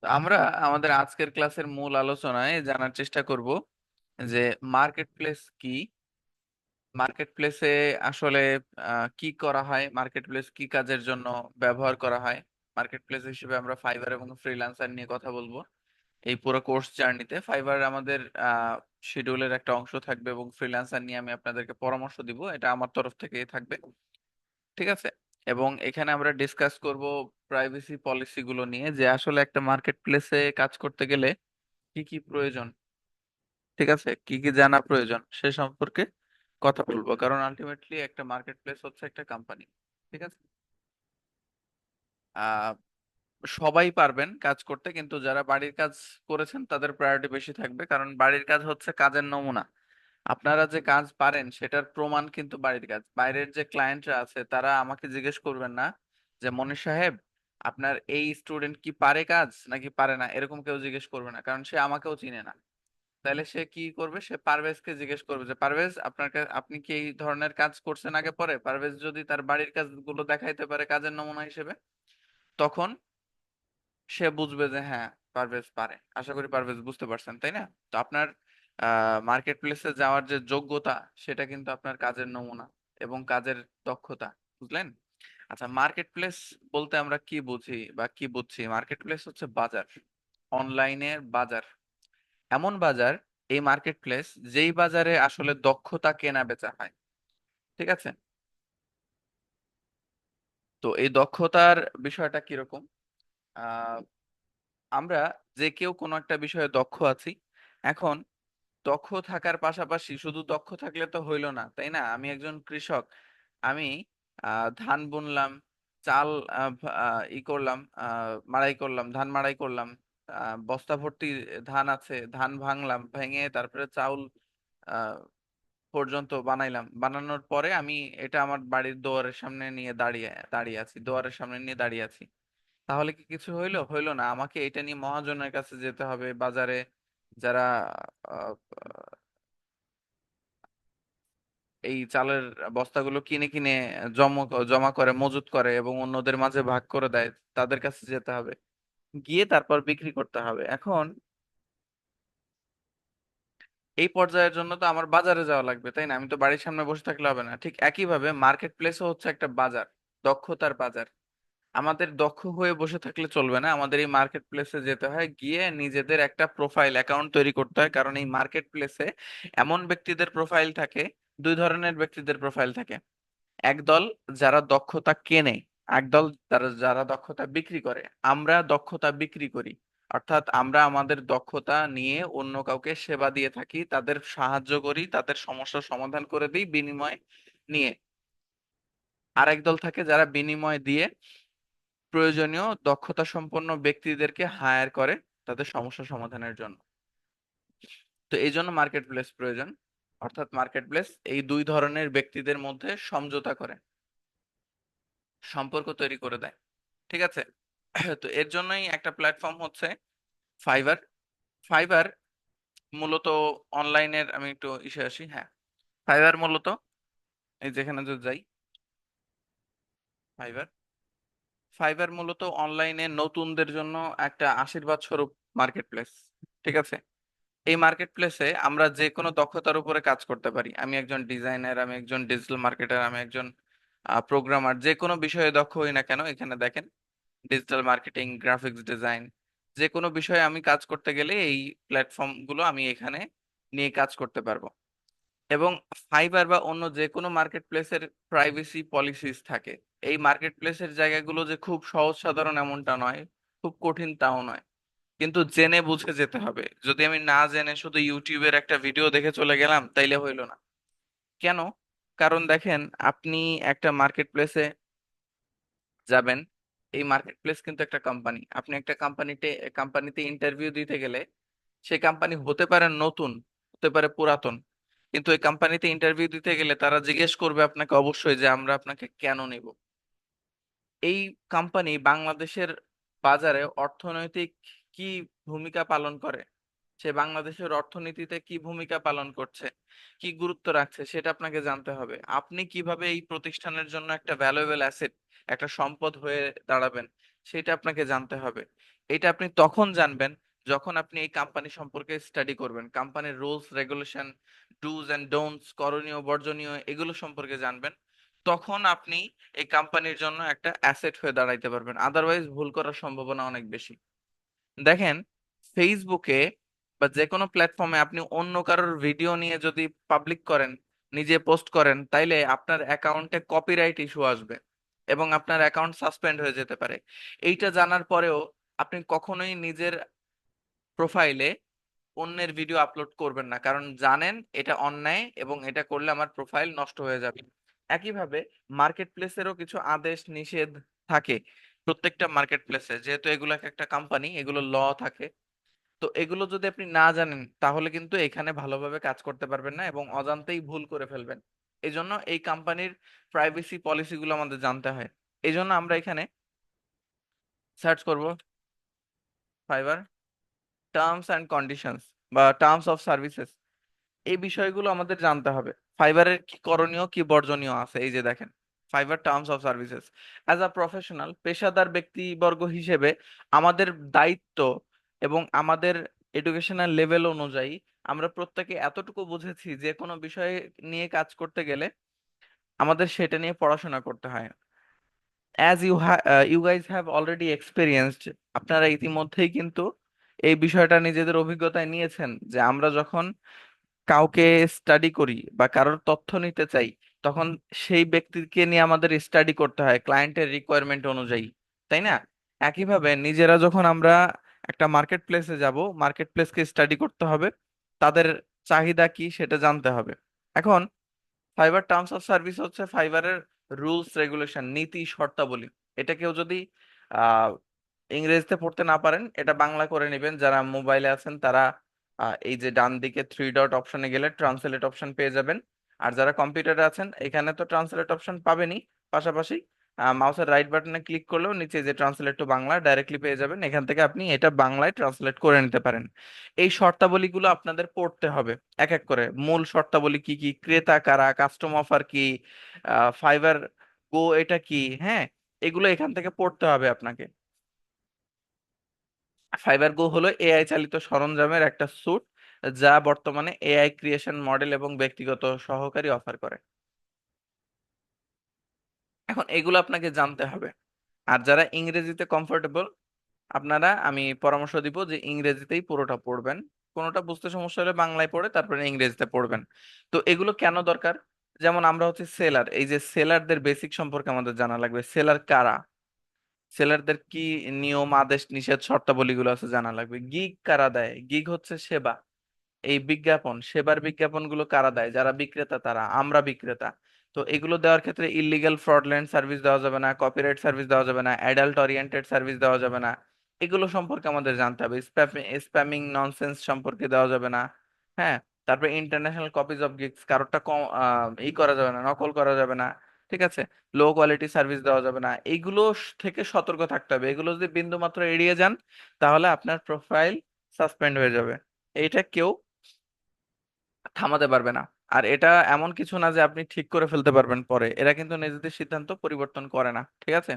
তো আমরা আমাদের আজকের ক্লাসের মূল আলোচনায় জানার চেষ্টা করব যে মার্কেট প্লেস কি, মার্কেট প্লেসে আসলে কি করা হয়, মার্কেট প্লেস কি কাজের জন্য ব্যবহার করা হয়। মার্কেট প্লেস হিসেবে আমরা ফাইবার এবং ফ্রিল্যান্সার নিয়ে কথা বলবো এই পুরো কোর্স জার্নিতে। ফাইবার আমাদের শিডিউলের একটা অংশ থাকবে এবং ফ্রিল্যান্সার নিয়ে আমি আপনাদেরকে পরামর্শ দিব, এটা আমার তরফ থেকে থাকবে। ঠিক আছে। এবং এখানে আমরা ডিসকাস করব প্রাইভেসি পলিসি গুলো নিয়ে, যে আসলে একটা মার্কেট প্লেসে কাজ করতে গেলে কি কি প্রয়োজন, ঠিক আছে, কি কি জানা প্রয়োজন সে সম্পর্কে কথা বলবো, কারণ আলটিমেটলি একটা মার্কেট প্লেস হচ্ছে একটা কোম্পানি। ঠিক আছে। আহ সবাই পারবেন কাজ করতে, কিন্তু যারা বাড়ির কাজ করেছেন তাদের প্রায়োরিটি বেশি থাকবে, কারণ বাড়ির কাজ হচ্ছে কাজের নমুনা। আপনারা যে কাজ পারেন সেটার প্রমাণ কিন্তু বাড়ির কাজ। বাইরের যে ক্লায়েন্টরা আছে তারা আমাকে জিজ্ঞেস করবেন না যে মনির সাহেব আপনার এই স্টুডেন্ট কি পারে কাজ নাকি পারে না, এরকম কেউ জিজ্ঞেস করবে না, কারণ সে আমাকেও চিনে না। তাহলে সে কি করবে, সে পারভেজকে জিজ্ঞেস করবে যে পারভেজ আপনি কি এই ধরনের কাজ করছেন আগে পরে। পারভেজ যদি তার বাড়ির কাজগুলো দেখাইতে পারে কাজের নমুনা হিসেবে, তখন সে বুঝবে যে হ্যাঁ, পারভেজ পারে। আশা করি পারভেজ বুঝতে পারছেন, তাই না? তো আপনার মার্কেট প্লেসে যাওয়ার যে যোগ্যতা, সেটা কিন্তু আপনার কাজের নমুনা এবং কাজের দক্ষতা। বুঝলেন? আচ্ছা, মার্কেট প্লেস বলতে আমরা কি বুঝি বা কি বুঝছি? মার্কেট প্লেস হচ্ছে বাজার, অনলাইনের বাজার, এমন বাজার, এই মার্কেট প্লেস যেই বাজারে আসলে দক্ষতা কেনা বেচা হয়। ঠিক আছে। তো এই দক্ষতার বিষয়টা কিরকম? আহ আমরা যে কেউ কোনো একটা বিষয়ে দক্ষ আছি। এখন দক্ষ থাকার পাশাপাশি শুধু দক্ষ থাকলে তো হইলো না, তাই না? আমি একজন কৃষক, আমি ধান বুনলাম, চাল করলাম, মাড়াই করলাম, ধান মাড়াই করলাম, বস্তা ভর্তি ধান আছে, ধান ভাঙলাম, ভেঙে তারপরে চাউল আহ পর্যন্ত বানাইলাম। বানানোর পরে আমি এটা আমার বাড়ির দুয়ারের সামনে নিয়ে দাঁড়িয়ে দাঁড়িয়ে আছি, দুয়ারের সামনে নিয়ে দাঁড়িয়ে আছি। তাহলে কি কিছু হইলো? হইলো না। আমাকে এটা নিয়ে মহাজনের কাছে যেতে হবে, বাজারে যারা আহ, এই চালের বস্তাগুলো কিনে কিনে জমা জমা করে, মজুত করে এবং অন্যদের মাঝে ভাগ করে দেয়, তাদের কাছে যেতে হবে, গিয়ে তারপর বিক্রি করতে হবে। এখন এই পর্যায়ের জন্য তো আমার বাজারে যাওয়া লাগবে, তাই না? আমি তো বাড়ির সামনে বসে থাকলে হবে না। ঠিক একইভাবে মার্কেট প্লেসও হচ্ছে একটা বাজার, দক্ষতার বাজার। আমাদের দক্ষ হয়ে বসে থাকলে চলবে না, আমাদের এই মার্কেট প্লেসে যেতে হয়, গিয়ে নিজেদের একটা প্রোফাইল অ্যাকাউন্ট তৈরি করতে হয়, কারণ এই মার্কেট প্লেসে এমন ব্যক্তিদের প্রোফাইল থাকে, দুই ধরনের ব্যক্তিদের প্রোফাইল থাকে। একদল যারা দক্ষতা কেনে, একদল যারা যারা দক্ষতা বিক্রি করে। আমরা দক্ষতা বিক্রি করি, অর্থাৎ আমরা আমাদের দক্ষতা নিয়ে অন্য কাউকে সেবা দিয়ে থাকি, তাদের সাহায্য করি, তাদের সমস্যার সমাধান করে দিই বিনিময় নিয়ে। আরেক দল থাকে যারা বিনিময় দিয়ে প্রয়োজনীয় দক্ষতা সম্পন্ন ব্যক্তিদেরকে হায়ার করে তাদের সমস্যা সমাধানের জন্য। তো এই জন্য মার্কেট প্লেস প্রয়োজন, অর্থাৎ মার্কেট প্লেস এই দুই ধরনের ব্যক্তিদের মধ্যে সমঝোতা করে, সম্পর্ক তৈরি করে দেয়। ঠিক আছে। তো এর জন্যই একটা প্ল্যাটফর্ম হচ্ছে ফাইবার। ফাইবার মূলত অনলাইনের, আমি একটু ইসে আসি, হ্যাঁ। ফাইবার মূলত, এই যেখানে যদি যাই, ফাইবার ফাইবার মূলত অনলাইনে নতুনদের জন্য একটা আশীর্বাদ স্বরূপ মার্কেট প্লেস। ঠিক আছে। এই মার্কেট প্লেসে আমরা যে কোনো দক্ষতার উপরে কাজ করতে পারি। আমি একজন ডিজাইনার, আমি একজন ডিজিটাল মার্কেটার, আমি একজন প্রোগ্রামার, যে কোনো বিষয়ে দক্ষ হই না কেন, এখানে দেখেন ডিজিটাল মার্কেটিং, গ্রাফিক্স ডিজাইন, যে কোনো বিষয়ে আমি কাজ করতে গেলে এই প্ল্যাটফর্ম গুলো আমি এখানে নিয়ে কাজ করতে পারবো। এবং ফাইবার বা অন্য যে কোনো মার্কেট প্লেসের প্রাইভেসি পলিসিস থাকে। এই মার্কেট প্লেসের জায়গাগুলো যে খুব সহজ সাধারণ এমনটা নয়, খুব কঠিন তাও নয়, কিন্তু জেনে বুঝে যেতে হবে। যদি আমি না জেনে শুধু ইউটিউবের একটা ভিডিও দেখে চলে গেলাম, তাইলে হইলো না। কেন? কারণ দেখেন, আপনি একটা মার্কেট প্লেসে যাবেন, এই মার্কেট প্লেস কিন্তু একটা কোম্পানি। আপনি একটা কোম্পানিতে ইন্টারভিউ দিতে গেলে, সেই কোম্পানি হতে পারে নতুন, হতে পারে পুরাতন, কিন্তু এই কোম্পানিতে ইন্টারভিউ দিতে গেলে তারা জিজ্ঞেস করবে আপনাকে অবশ্যই যে আমরা আপনাকে কেন নিব। এই কোম্পানি বাংলাদেশের বাজারে অর্থনৈতিক কি ভূমিকা পালন করে, সে বাংলাদেশের অর্থনীতিতে কি ভূমিকা পালন করছে, কি গুরুত্ব রাখছে, সেটা আপনাকে জানতে হবে। আপনি কিভাবে এই প্রতিষ্ঠানের জন্য একটা ভ্যালুয়েবল অ্যাসেট, একটা সম্পদ হয়ে দাঁড়াবেন, সেটা আপনাকে জানতে হবে। এটা আপনি তখন জানবেন যখন আপনি এই কোম্পানি সম্পর্কে স্টাডি করবেন, কোম্পানির rules regulation, dos and don'ts, করণীয় বর্জনীয় এগুলো সম্পর্কে জানবেন। তখন আপনি এই কোম্পানির জন্য একটা অ্যাসেট হয়ে দাঁড়াইতে পারবেন, আদারওয়াইজ ভুল করার সম্ভাবনা অনেক বেশি। দেখেন, ফেসবুকে বা যে কোনো প্ল্যাটফর্মে আপনি অন্য কারোর ভিডিও নিয়ে যদি পাবলিক করেন, নিজে পোস্ট করেন, তাইলে আপনার অ্যাকাউন্টে কপিরাইট ইস্যু আসবে এবং আপনার অ্যাকাউন্ট সাসপেন্ড হয়ে যেতে পারে। এইটা জানার পরেও আপনি কখনোই নিজের প্রোফাইলে অন্যের ভিডিও আপলোড করবেন না, কারণ জানেন এটা অন্যায় এবং এটা করলে আমার প্রোফাইল নষ্ট হয়ে যাবে। একইভাবে মার্কেট প্লেসেরও কিছু আদেশ নিষেধ থাকে। প্রত্যেকটা মার্কেট প্লেসে যেহেতু এগুলো একটা কোম্পানি, এগুলো ল থাকে। তো এগুলো যদি আপনি না জানেন তাহলে কিন্তু এখানে ভালোভাবে কাজ করতে পারবেন না এবং অজান্তেই ভুল করে ফেলবেন। এই জন্য এই কোম্পানির প্রাইভেসি পলিসিগুলো আমাদের জানতে হয়। এই জন্য আমরা এখানে সার্চ করব ফাইবার টার্মস অ্যান্ড কন্ডিশনস বা টার্মস অফ সার্ভিসেস। এই বিষয়গুলো আমাদের জানতে হবে। ফাইবারের কি করণীয় কি বর্জনীয় আছে, এই যে দেখেন, fibre terms of services. As a professional, পেশাদার ব্যক্তিবর্গ হিসেবে আমাদের দায়িত্ব এবং আমাদের এডুকেশনাল লেভেল অনুযায়ী আমরা প্রত্যেকে এতটুকু বুঝেছি যে কোনো বিষয়ে নিয়ে কাজ করতে গেলে আমাদের সেটা নিয়ে পড়াশোনা করতে হয়। As you guys have already experienced, আপনারা ইতিমধ্যেই কিন্তু এই বিষয়টা নিজেদের অভিজ্ঞতায় নিয়েছেন যে আমরা যখন কাউকে স্টাডি করি বা কারোর তথ্য নিতে চাই, তখন সেই ব্যক্তিকে নিয়ে আমাদের স্টাডি করতে হয় ক্লায়েন্টের রিকোয়ারমেন্ট অনুযায়ী, তাই না? একইভাবে নিজেরা যখন আমরা একটা মার্কেট প্লেসে যাব, মার্কেট প্লেসকে স্টাডি করতে হবে, তাদের চাহিদা কি সেটা জানতে হবে। এখন ফাইবার টার্মস অফ সার্ভিস হচ্ছে ফাইবারের রুলস রেগুলেশন, নীতি শর্তাবলী। এটা কেউ যদি আহ ইংরেজিতে পড়তে না পারেন, এটা বাংলা করে নেবেন। যারা মোবাইলে আছেন তারা এই যে ডান দিকে থ্রি ডট অপশনে গেলে ট্রান্সলেট অপশন পেয়ে যাবেন। আর যারা কম্পিউটারে আছেন এখানে তো ট্রান্সলেট অপশন পাবেনই, পাশাপাশি মাউসের রাইট বাটনে ক্লিক করলেও নিচে যে ট্রান্সলেট টু বাংলা ডাইরেক্টলি পেয়ে যাবেন, এখান থেকে আপনি এটা বাংলায় ট্রান্সলেট করে নিতে পারেন। এই শর্তাবলীগুলো আপনাদের পড়তে হবে এক এক করে। মূল শর্তাবলী কি কি, ক্রেতা কারা, কাস্টম অফার কি, ফাইবার গো এটা কি, হ্যাঁ, এগুলো এখান থেকে পড়তে হবে আপনাকে। ফাইবার গো হলো এআই চালিত সরঞ্জামের একটা স্যুট যা বর্তমানে এআই ক্রিয়েশন মডেল এবং ব্যক্তিগত সহকারী অফার করে। এখন এগুলো আপনাকে জানতে হবে। আর যারা ইংরেজিতে কমফোর্টেবল, আপনারা আমি পরামর্শ দিব যে ইংরেজিতেই পুরোটা পড়বেন। কোনোটা বুঝতে সমস্যা হলে বাংলায় পড়ে তারপরে ইংরেজিতে পড়বেন। তো এগুলো কেন দরকার? যেমন আমরা হচ্ছে সেলার, এই যে সেলারদের বেসিক সম্পর্কে আমাদের জানা লাগবে। সেলার কারা, সেলারদের কি নিয়ম আদেশ নিষেধ শর্তাবলীগুলো আছে জানা লাগবে। গিগ কারা দেয়, গিগ হচ্ছে সেবা। এই বিজ্ঞাপন, সেবার বিজ্ঞাপনগুলো কারা দেয়? যারা বিক্রেতা, তারা, আমরা বিক্রেতা। তো এগুলো দেওয়ার ক্ষেত্রে ইলিগাল ফ্রডল্যান্ড সার্ভিস দেওয়া যাবে না, কপিরাইট সার্ভিস দেওয়া যাবে না, অ্যাডাল্ট ওরিয়েন্টেড সার্ভিস দেওয়া যাবে না। এগুলো সম্পর্কে আমাদের জানতে হবে। স্প্যামিং ননসেন্স সম্পর্কে দেওয়া যাবে না। হ্যাঁ, তারপরে ইন্টারন্যাশনাল কপিজ অফ গিগস, কারোরটা কম করা যাবে না, নকল করা যাবে না। ঠিক আছে, লো কোয়ালিটি সার্ভিস দেওয়া যাবে না। এইগুলো থেকে সতর্ক থাকতে হবে। এগুলো যদি বিন্দু মাত্র এড়িয়ে যান তাহলে আপনার প্রোফাইল সাসপেন্ড হয়ে যাবে। এইটা কেউ থামাতে পারবে না। আর এটা এমন কিছু না যে আপনি ঠিক করে ফেলতে পারবেন পরে, এরা কিন্তু নিজেদের সিদ্ধান্ত পরিবর্তন করে না, ঠিক আছে?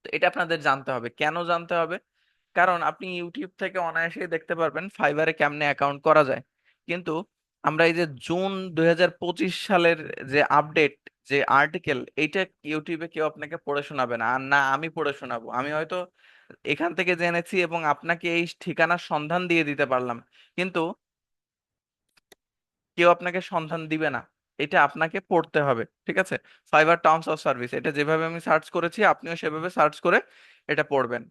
তো এটা আপনাদের জানতে হবে। কেন জানতে হবে? কারণ আপনি ইউটিউব থেকে অনায়াসেই দেখতে পারবেন ফাইবারে কেমনে অ্যাকাউন্ট করা যায়। কিন্তু আমরা এই যে জুন 2025 সালের যে আপডেট, যে আর্টিকেল, এইটা ইউটিউবে কেউ আপনাকে পড়ে শোনাবে না, আর না আমি পড়ে শোনাবো। আমি হয়তো এখান থেকে জেনেছি এবং আপনাকে এই ঠিকানার সন্ধান দিয়ে দিতে পারলাম, কিন্তু কেউ আপনাকে সন্ধান দিবে না। এটা আপনাকে পড়তে হবে, ঠিক আছে? ফাইবার টার্মস অফ সার্ভিস, এটা যেভাবে আমি সার্চ করেছি আপনিও সেভাবে সার্চ করে এটা পড়বেন।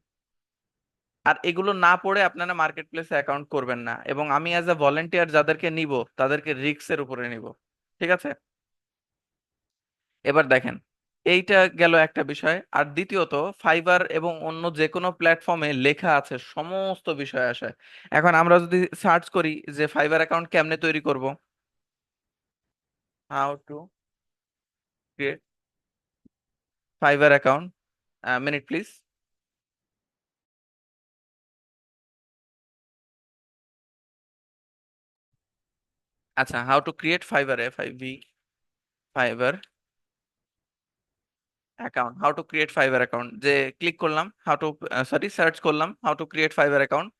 আর এগুলো না পড়ে আপনারা মার্কেট প্লেসে অ্যাকাউন্ট করবেন না, এবং আমি অ্যাজ এ ভলেন্টিয়ার যাদেরকে নিব তাদেরকে রিস্কের উপরে নিব, ঠিক আছে? এবার দেখেন, এইটা গেল একটা বিষয়। আর দ্বিতীয়ত, ফাইবার এবং অন্য যে কোনো প্ল্যাটফর্মে লেখা আছে সমস্ত বিষয় আসে। এখন আমরা যদি সার্চ করি যে ফাইবার অ্যাকাউন্ট কেমনে তৈরি করব, how to create Fiverr account, minute please. আচ্ছা, how to create Fiverr, FIV, Fiverr account, how to create Fiverr account, যে ক্লিক করলাম হাউ টু, সরি সার্চ করলাম how to create Fiverr account.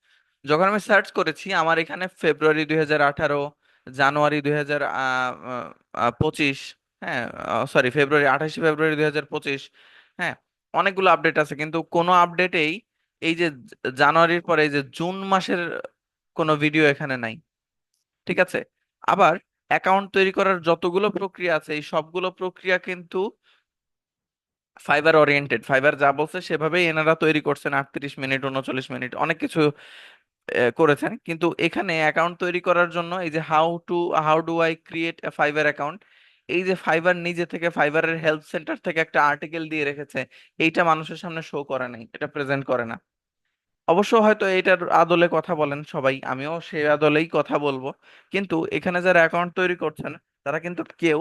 যখন আমি search করেছি আমার এখানে ফেব্রুয়ারি 2018, জানুয়ারি 2025, হ্যাঁ সরি ফেব্রুয়ারি 28 ফেব্রুয়ারি 2025, হ্যাঁ অনেকগুলো আপডেট আছে কিন্তু কোনো আপডেটেই এই যে জানুয়ারির পরে এই যে জুন মাসের কোনো ভিডিও এখানে নাই। ঠিক আছে। আবার অ্যাকাউন্ট তৈরি করার যতগুলো প্রক্রিয়া আছে এই সবগুলো প্রক্রিয়া কিন্তু ফাইবার ওরিয়েন্টেড, ফাইবার যা বলছে সেভাবেই এনারা তৈরি করছেন, 38 মিনিট 39 মিনিট অনেক কিছু করেছেন। কিন্তু এখানে অ্যাকাউন্ট তৈরি করার জন্য এই যে how do I create a fibre account, এই যে ফাইবার নিজে থেকে ফাইবারের হেল্প সেন্টার থেকে একটা আর্টিকেল দিয়ে রেখেছে, এইটা মানুষের সামনে শো করে নাই, এটা প্রেজেন্ট করে না। অবশ্য হয়তো এইটার আদলে কথা বলেন সবাই, আমিও সেই আদলেই কথা বলবো। কিন্তু এখানে যারা অ্যাকাউন্ট তৈরি করছেন তারা কিন্তু কেউ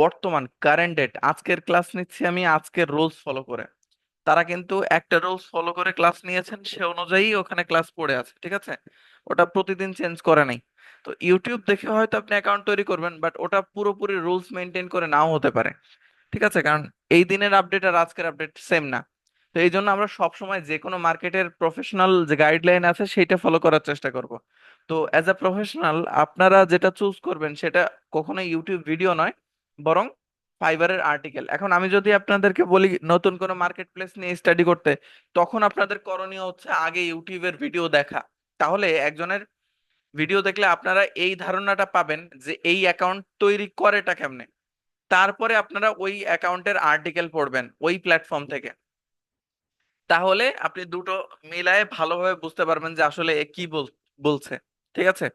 বর্তমান কারেন্ট ডেট, আজকের ক্লাস নিচ্ছি আমি আজকের রুলস ফলো করে, তারা কিন্তু একটা রুলস ফলো করে ক্লাস নিয়েছেন, সে অনুযায়ী ওখানে ক্লাস পড়ে আছে। ঠিক আছে। ওটা প্রতিদিন চেঞ্জ করে নাই। তো ইউটিউব দেখে হয়তো আপনি অ্যাকাউন্ট তৈরি করবেন, বাট ওটা পুরোপুরি রুলস মেনটেন করে নাও হতে পারে। ঠিক আছে, কারণ এই দিনের আপডেট আর আজকের আপডেট সেম না। তো এই জন্য আমরা সব সময় যে কোনো মার্কেটের প্রফেশনাল যে গাইডলাইন আছে সেটা ফলো করার চেষ্টা করব। তো অ্যাজ আ প্রফেশনাল আপনারা যেটা চুজ করবেন সেটা কখনোই ইউটিউব ভিডিও নয়, বরং ফাইবারের আর্টিকেল। এখন আমি যদি আপনাদেরকে বলি নতুন কোনো মার্কেট প্লেস নিয়ে স্টাডি করতে, তখন আপনাদের করণীয় হচ্ছে আগে ইউটিউবের ভিডিও দেখা। তাহলে একজনের ভিডিও দেখলে আপনারা এই ধারণাটা পাবেন যে এই অ্যাকাউন্ট তৈরি করেটা কেমনে, তারপরে আপনারা ওই অ্যাকাউন্টের আর্টিকেল পড়বেন ওই প্ল্যাটফর্ম থেকে। তাহলে আপনি দুটো মিলায়ে ভালোভাবে বুঝতে পারবেন যে আসলে এ কি বলছে। ঠিক আছে।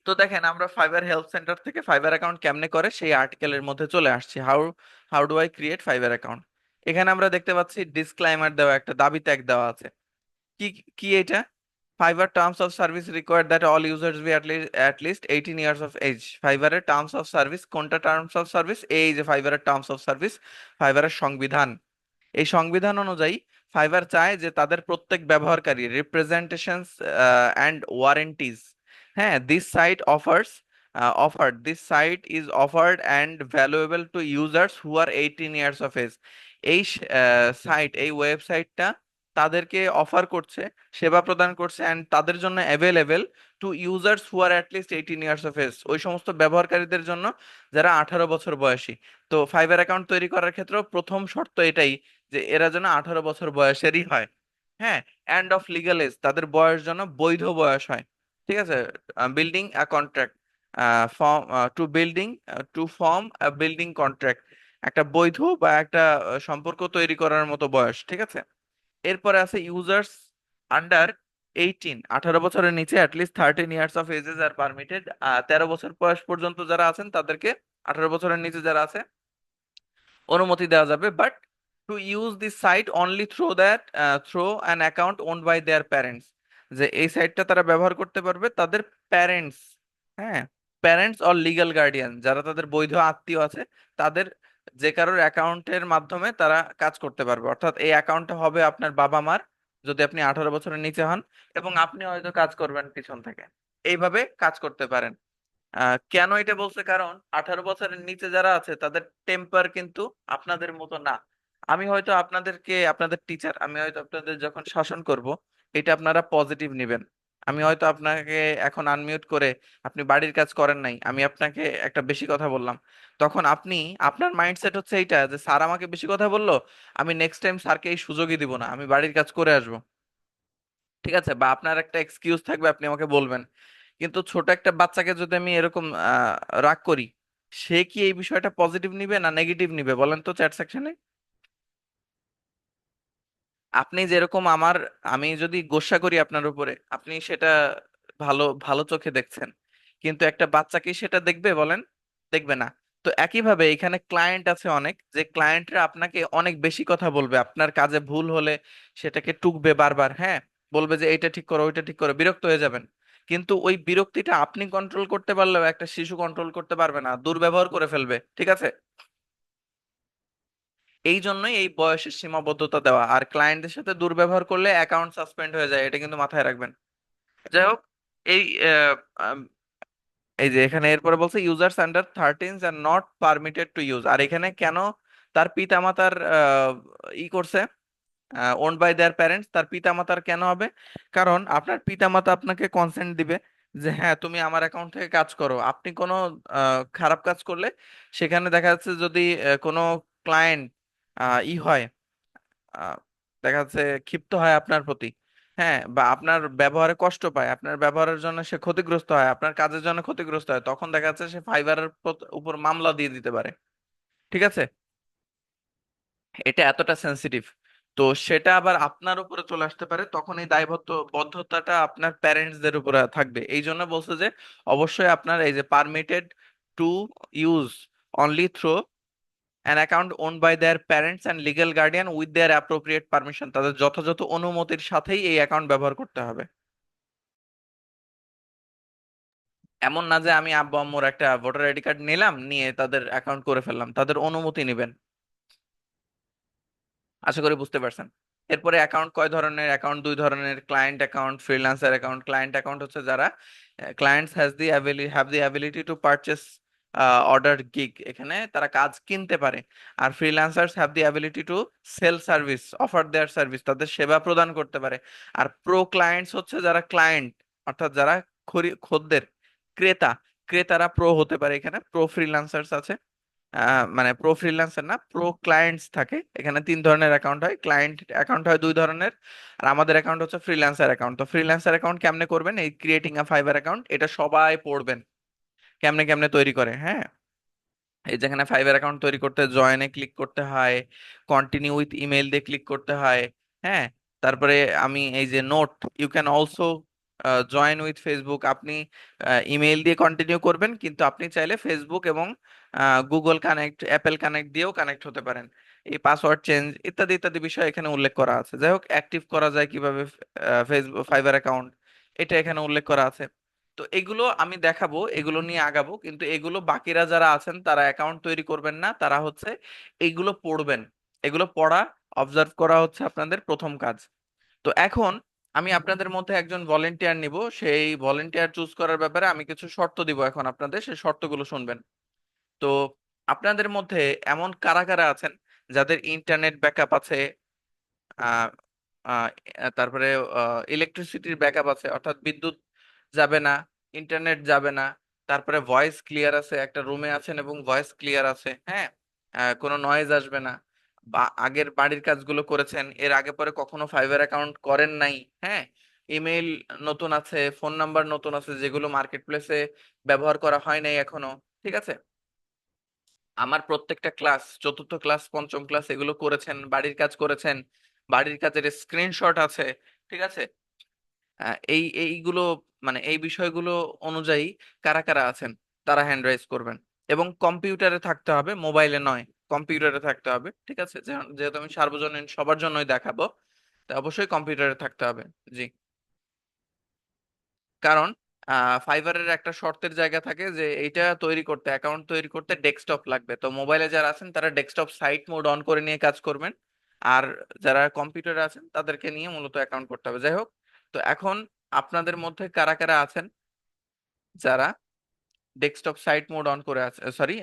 তো দেখেন আমরা ফাইবার হেল্প সেন্টার থেকে ফাইবার অ্যাকাউন্ট কেমনে করে সেই আর্টিকেলের মধ্যে চলে আসছি, how how do I create Fiverr account. এখানে আমরা দেখতে পাচ্ছি ডিসক্লাইমার দেওয়া, একটা দাবি ট্যাগ দেওয়া আছে। কি কি এটা? Fiverr terms of service required that all users be at least 18 years of age. ফাইবারের টার্মস অফ সার্ভিস, কোনটা টার্মস অফ সার্ভিস? এই যে ফাইবারের টার্মস অফ সার্ভিস, ফাইবারের সংবিধান। এই সংবিধান অনুযায়ী ফাইবার চায় যে তাদের প্রত্যেক ব্যবহারকারী রিপ্রেজেন্টেশনস অ্যান্ড ওয়ারেন্টিজ, হ্যাঁ this site is offered and valuable to users who are 18 years of age. এই সাইট, এই ওয়েবসাইটটা তাদেরকে অফার করছে, সেবা প্রদান করছে অ্যান্ড তাদের জন্য available to users who are at least 18 years of age, ওই সমস্ত ব্যবহারকারীদের জন্য যারা 18 বছর বয়সী। তো ফাইবার অ্যাকাউন্ট তৈরি করার ক্ষেত্রেও প্রথম শর্ত এটাই যে এরা যেন 18 বছর বয়সেরই হয়। হ্যাঁ, অ্যান্ড অফ লিগাল এজ, তাদের বয়স যেন বৈধ বয়স হয়। ঠিক আছে। Building a contract, form to form building contract, একটা বৈধ বা একটা সম্পর্ক তৈরি করার মতো বয়স। ঠিক আছে। এরপরে আছে ইউজার্স আন্ডার 18, 18 বছরের নিচে at least 13 years of ages are permitted. 13 বছর বয়স পর্যন্ত যারা আছেন তাদেরকে, 18 বছরের নিচে যারা আছে অনুমতি দেওয়া যাবে, but to use this site only through an account owned by their parents, যে এই সাইটটা তারা ব্যবহার করতে পারবে তাদের প্যারেন্টস, হ্যাঁ প্যারেন্টস অর লিগ্যাল গার্ডিয়ান, যারা তাদের বৈধ আত্মীয় আছে তাদের যে কারোর অ্যাকাউন্টের মাধ্যমে তারা কাজ করতে পারবে। অর্থাৎ এই অ্যাকাউন্টটা হবে আপনার বাবা মার, যদি আপনি 18 বছরের নিচে হন, এবং আপনি হয়তো কাজ করবেন পিছন থেকে, এইভাবে কাজ করতে পারেন। কেন এটা বলছে? কারণ 18 বছরের নিচে যারা আছে তাদের টেম্পার কিন্তু আপনাদের মতো না। আমি হয়তো আপনাদেরকে, আপনাদের টিচার, আমি হয়তো আপনাদের যখন শাসন করব এটা আপনারা পজিটিভ নেবেন। আমি হয়তো আপনাকে এখন আনমিউট করে আপনি বাড়ির কাজ করেন নাই, আমি আপনাকে একটা বেশি কথা বললাম, তখন আপনি, আপনার মাইন্ডসেট হচ্ছে এইটা যে স্যার আমাকে বেশি কথা বললো, আমি নেক্সট টাইম স্যারকে এই সুযোগই দিব না, আমি বাড়ির কাজ করে আসবো। ঠিক আছে, বা আপনার একটা এক্সকিউজ থাকবে, আপনি আমাকে বলবেন। কিন্তু ছোট একটা বাচ্চাকে যদি আমি এরকম রাগ করি, সে কি এই বিষয়টা পজিটিভ নিবে না নেগেটিভ নিবে বলেন তো চ্যাট সেকশনে। আপনি যেরকম আমি যদি গোস্বা করি আপনার উপরে, আপনি সেটা ভালো ভালো চোখে দেখছেন, কিন্তু একটা বাচ্চা কি সেটা দেখবে বলেন? দেখবে না। তো একইভাবে এখানে ক্লায়েন্ট আছে অনেক, যে ক্লায়েন্টরা আপনাকে অনেক বেশি কথা বলবে, আপনার কাজে ভুল হলে সেটাকে টুকবে বারবার, হ্যাঁ বলবে যে এইটা ঠিক করো ওইটা ঠিক করো, বিরক্ত হয়ে যাবেন। কিন্তু ওই বিরক্তিটা আপনি কন্ট্রোল করতে পারলেও একটা শিশু কন্ট্রোল করতে পারবে না, দুর্ব্যবহার করে ফেলবে। ঠিক আছে। এই জন্যই এই বয়সের সীমাবদ্ধতা দেওয়া, আর ক্লায়েন্টদের সাথে দুর্ব্যবহার করলে অ্যাকাউন্ট সাসপেন্ড হয়ে যায়, এটা কিন্তু মাথায় রাখবেন। যাই হোক, এই আহ, আম, এই যে এখানে এরপরে বলছে ইউজার্স আন্ডার 13 আর নট পারমিটেড টু ইউজ, আর এখানে কেন তার পিতামাতার ই করছে, ওন্ড বাই দেয়ার প্যারেন্টস, তার পিতামাতার কেন হবে? কারণ আপনার পিতামাতা আপনাকে কনসেন্ট দিবে যে হ্যাঁ তুমি আমার অ্যাকাউন্ট থেকে কাজ করো। আপনি কোনো খারাপ কাজ করলে সেখানে দেখা যাচ্ছে যদি কোনো ক্লায়েন্ট ই হয়, আহ, দেখা যাচ্ছে ক্ষিপ্ত হয় আপনার প্রতি, হ্যাঁ, বা আপনার ব্যবহারে কষ্ট পায়, আপনার ব্যবহারের জন্য সে ক্ষতিগ্রস্ত হয়, আপনার কাজের জন্য ক্ষতিগ্রস্ত হয়, তখন দেখা যাচ্ছে সে ফাইবারের উপর মামলা দিয়ে দিতে পারে। ঠিক আছে, এটা এতটা সেন্সিটিভ। তো সেটা আবার আপনার উপরে চলে আসতে পারে, তখন এই দায়বদ্ধ বদ্ধতাটা আপনার প্যারেন্টসদের উপরে থাকবে। এই জন্য বলছে যে অবশ্যই আপনার এই যে permitted to use only through an account own by their parents and legal guardian with their appropriate permission, তাদের যথাযথ অনুমতির সাথেই এই অ্যাকাউন্ট ব্যবহার করতে হবে। এমন না যে আমি আব্বু আম্মুর একটা ভোটার আইডি কার্ড নিলাম, নিয়ে তাদের অ্যাকাউন্ট করে ফেললাম, তাদের অনুমতি নেবেন। আশা করি বুঝতে পারছেন। এরপরে অ্যাকাউন্ট কয় ধরনের? অ্যাকাউন্ট দুই ধরনের, client account, freelancer account. Client account হচ্ছে যারা clients have the ability to purchase order gig, এখানে তারা কাজ কিনতে পারে। আর freelancers have the ability to sell service, offer their service, তাদের সেবা প্রদান করতে পারে। আর প্রো ক্লায়েন্টস হচ্ছে যারা ক্লায়েন্ট, অর্থাৎ যারা খদ্দের, ক্রেতা, ক্রেতারা প্রো হতে পারে। এখানে প্রো ফ্রিল্যান্সার্স আছে, মানে প্রো ফ্রিল্যান্সার না, প্রো ক্লায়েন্টস থাকে। এখানে তিন ধরনের অ্যাকাউন্ট হয়, ক্লায়েন্ট অ্যাকাউন্ট হয় দুই ধরনের, আর আমাদের অ্যাকাউন্ট হচ্ছে ফ্রিল্যান্সার অ্যাকাউন্ট। তো ফ্রিল্যান্সার অ্যাকাউন্ট কেমনে করবেন? এই ক্রিয়েটিং আ ফাইবার অ্যাকাউন্ট, এটা সবাই পড়বেন কেমনে কেমনে তৈরি করে, হ্যাঁ। এই যেখানে ফাইবার অ্যাকাউন্ট তৈরি করতে জয়েনে ক্লিক করতে হয়, কন্টিনিউ উইথ ইমেল দিয়ে ক্লিক করতে হয়, হ্যাঁ। তারপরে আমি এই যে note, you can also join with Facebook, আপনি ইমেল দিয়ে কন্টিনিউ করবেন, কিন্তু আপনি চাইলে ফেসবুক এবং গুগল কানেক্ট, অ্যাপেল কানেক্ট দিয়েও কানেক্ট হতে পারেন। এই পাসওয়ার্ড চেঞ্জ ইত্যাদি ইত্যাদি বিষয় এখানে উল্লেখ করা আছে। যাই হোক, অ্যাক্টিভ করা যায় কিভাবে ফেসবুক ফাইবার অ্যাকাউন্ট, এটা এখানে উল্লেখ করা আছে। তো এগুলো আমি দেখাবো, এগুলো নিয়ে আগাবো, কিন্তু এগুলো বাকিরা যারা আছেন তারা অ্যাকাউন্ট তৈরি করবেন না, তারা হচ্ছে এইগুলো পড়বেন। এগুলো পড়া, অবজার্ভ করা হচ্ছে আপনাদের প্রথম কাজ। তো এখন আমি আপনাদের মধ্যে একজন ভলেন্টিয়ার নিব, সেই ভলেন্টিয়ার চুজ করার ব্যাপারে আমি কিছু শর্ত দিব এখন আপনাদের, সেই শর্তগুলো শুনবেন। তো আপনাদের মধ্যে এমন কারা কারা আছেন যাদের ইন্টারনেট ব্যাকআপ আছে, আহ আহ, তারপরে ইলেকট্রিসিটির ব্যাকআপ আছে, অর্থাৎ বিদ্যুৎ যাবে না, ইন্টারনেট যাবে না, তারপরে ভয়েস ক্লিয়ার আছে, একটা রুমে আছেন এবং ভয়েস ক্লিয়ার আছে, হ্যাঁ, কোনো নয়েজ আসবে না, বা আগের বাড়ির কাজগুলো করেছেন, এর আগে পরে কখনো ফাইবার অ্যাকাউন্ট করেন নাই, হ্যাঁ, ইমেইল নতুন আছে, ফোন নাম্বার নতুন আছে যেগুলো মার্কেট প্লেসে ব্যবহার করা হয় নাই এখনো। ঠিক আছে, আমার প্রত্যেকটা ক্লাস, চতুর্থ ক্লাস, পঞ্চম ক্লাস, এগুলো করেছেন, বাড়ির কাজ করেছেন, বাড়ির কাজের স্ক্রিনশট আছে। ঠিক আছে, এই এইগুলো মানে এই বিষয়গুলো অনুযায়ী কারা কারা আছেন তারা হ্যান্ড রাইজ করবেন। এবং কম্পিউটারে থাকতে হবে, মোবাইলে নয়, কম্পিউটারে থাকতে হবে। ঠিক আছে, যেহেতু আমি সার্বজনীন সবার জন্যই দেখাবো, তা অবশ্যই কম্পিউটারে থাকতে হবে। জি, কারণ ফাইবারের একটা শর্তের জায়গা থাকে যে এইটা তৈরি করতে, অ্যাকাউন্ট তৈরি করতে ডেস্কটপ লাগবে। তো মোবাইলে যারা আছেন তারা ডেস্কটপ সাইট মোড অন করে নিয়ে কাজ করবেন, আর যারা কম্পিউটারে আছেন তাদেরকে নিয়ে মূলত অ্যাকাউন্ট করতে হবে। যাই হোক, তো এখন আপনাদের মধ্যে কারা কারা আছেন যারা ডেস্কটপ সাইট মোড অন করে আছে, সরি,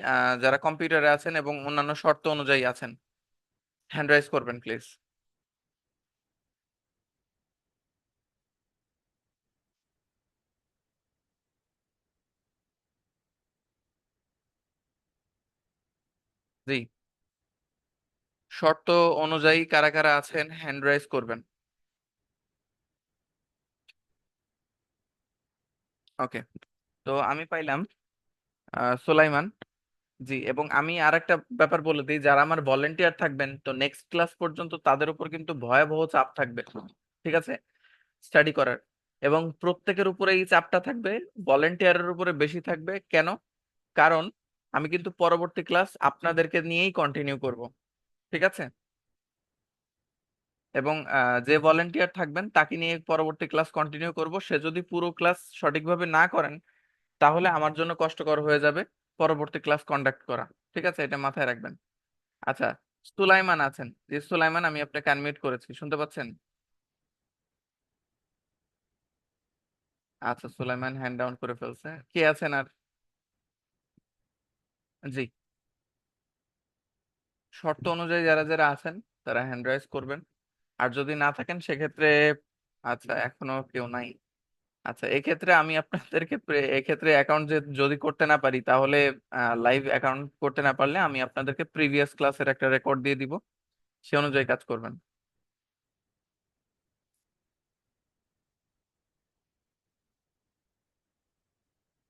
যারা কম্পিউটারে আছেন এবং অন্যান্য শর্ত অনুযায়ী আছেন, হ্যান্ড রাইজ করবেন প্লিজ। জি, শর্ত অনুযায়ী কারা কারা আছেন হ্যান্ড রাইজ করবেন। ওকে, তো আমি পাইলাম সুলাইমান। জি, এবং আমি আর একটা ব্যাপার বলে দিই, যারা আমার ভলেন্টিয়ার থাকবেন, তো নেক্সট ক্লাস পর্যন্ত তাদের উপর কিন্তু ভয়াবহ চাপ থাকবে। ঠিক আছে, স্টাডি করার, এবং প্রত্যেকের উপরে এই চাপটা থাকবে, ভলেন্টিয়ারের উপরে বেশি থাকবে। কেন? কারণ আমি কিন্তু পরবর্তী ক্লাস আপনাদেরকে নিয়েই কন্টিনিউ করব। ঠিক আছে, এবং যে ভলেন্টিয়ার থাকবেন তাকে নিয়ে পরবর্তী ক্লাস কন্টিনিউ করব। সে যদি পুরো ক্লাস সঠিকভাবে না করেন তাহলে আমার জন্য কষ্টকর হয়ে যাবে পরবর্তী ক্লাস কন্ডাক্ট করা। ঠিক আছে, এটা মাথায় রাখবেন। আচ্ছা, সুলাইমান আছেন? যে সুলাইমান, আমি আপনাকে আনমিউট করেছি, শুনতে পাচ্ছেন? আচ্ছা, সুলাইমান হ্যান্ড ডাউন করে ফেলছে। কে আছেন আর? জি, শর্ত অনুযায়ী যারা যারা আছেন তারা হ্যান্ড রাইজ করবেন। আর যদি না থাকেন সেক্ষেত্রে, আচ্ছা এখনো কেউ নাই। আচ্ছা এক্ষেত্রে আমি আপনাদেরকে এক্ষেত্রে অ্যাকাউন্ট যদি করতে না পারি, তাহলে লাইভ অ্যাকাউন্ট করতে না পারলে আমি আপনাদেরকে প্রিভিয়াস ক্লাসের একটা রেকর্ড দিয়ে দিব, সে অনুযায়ী কাজ করবেন।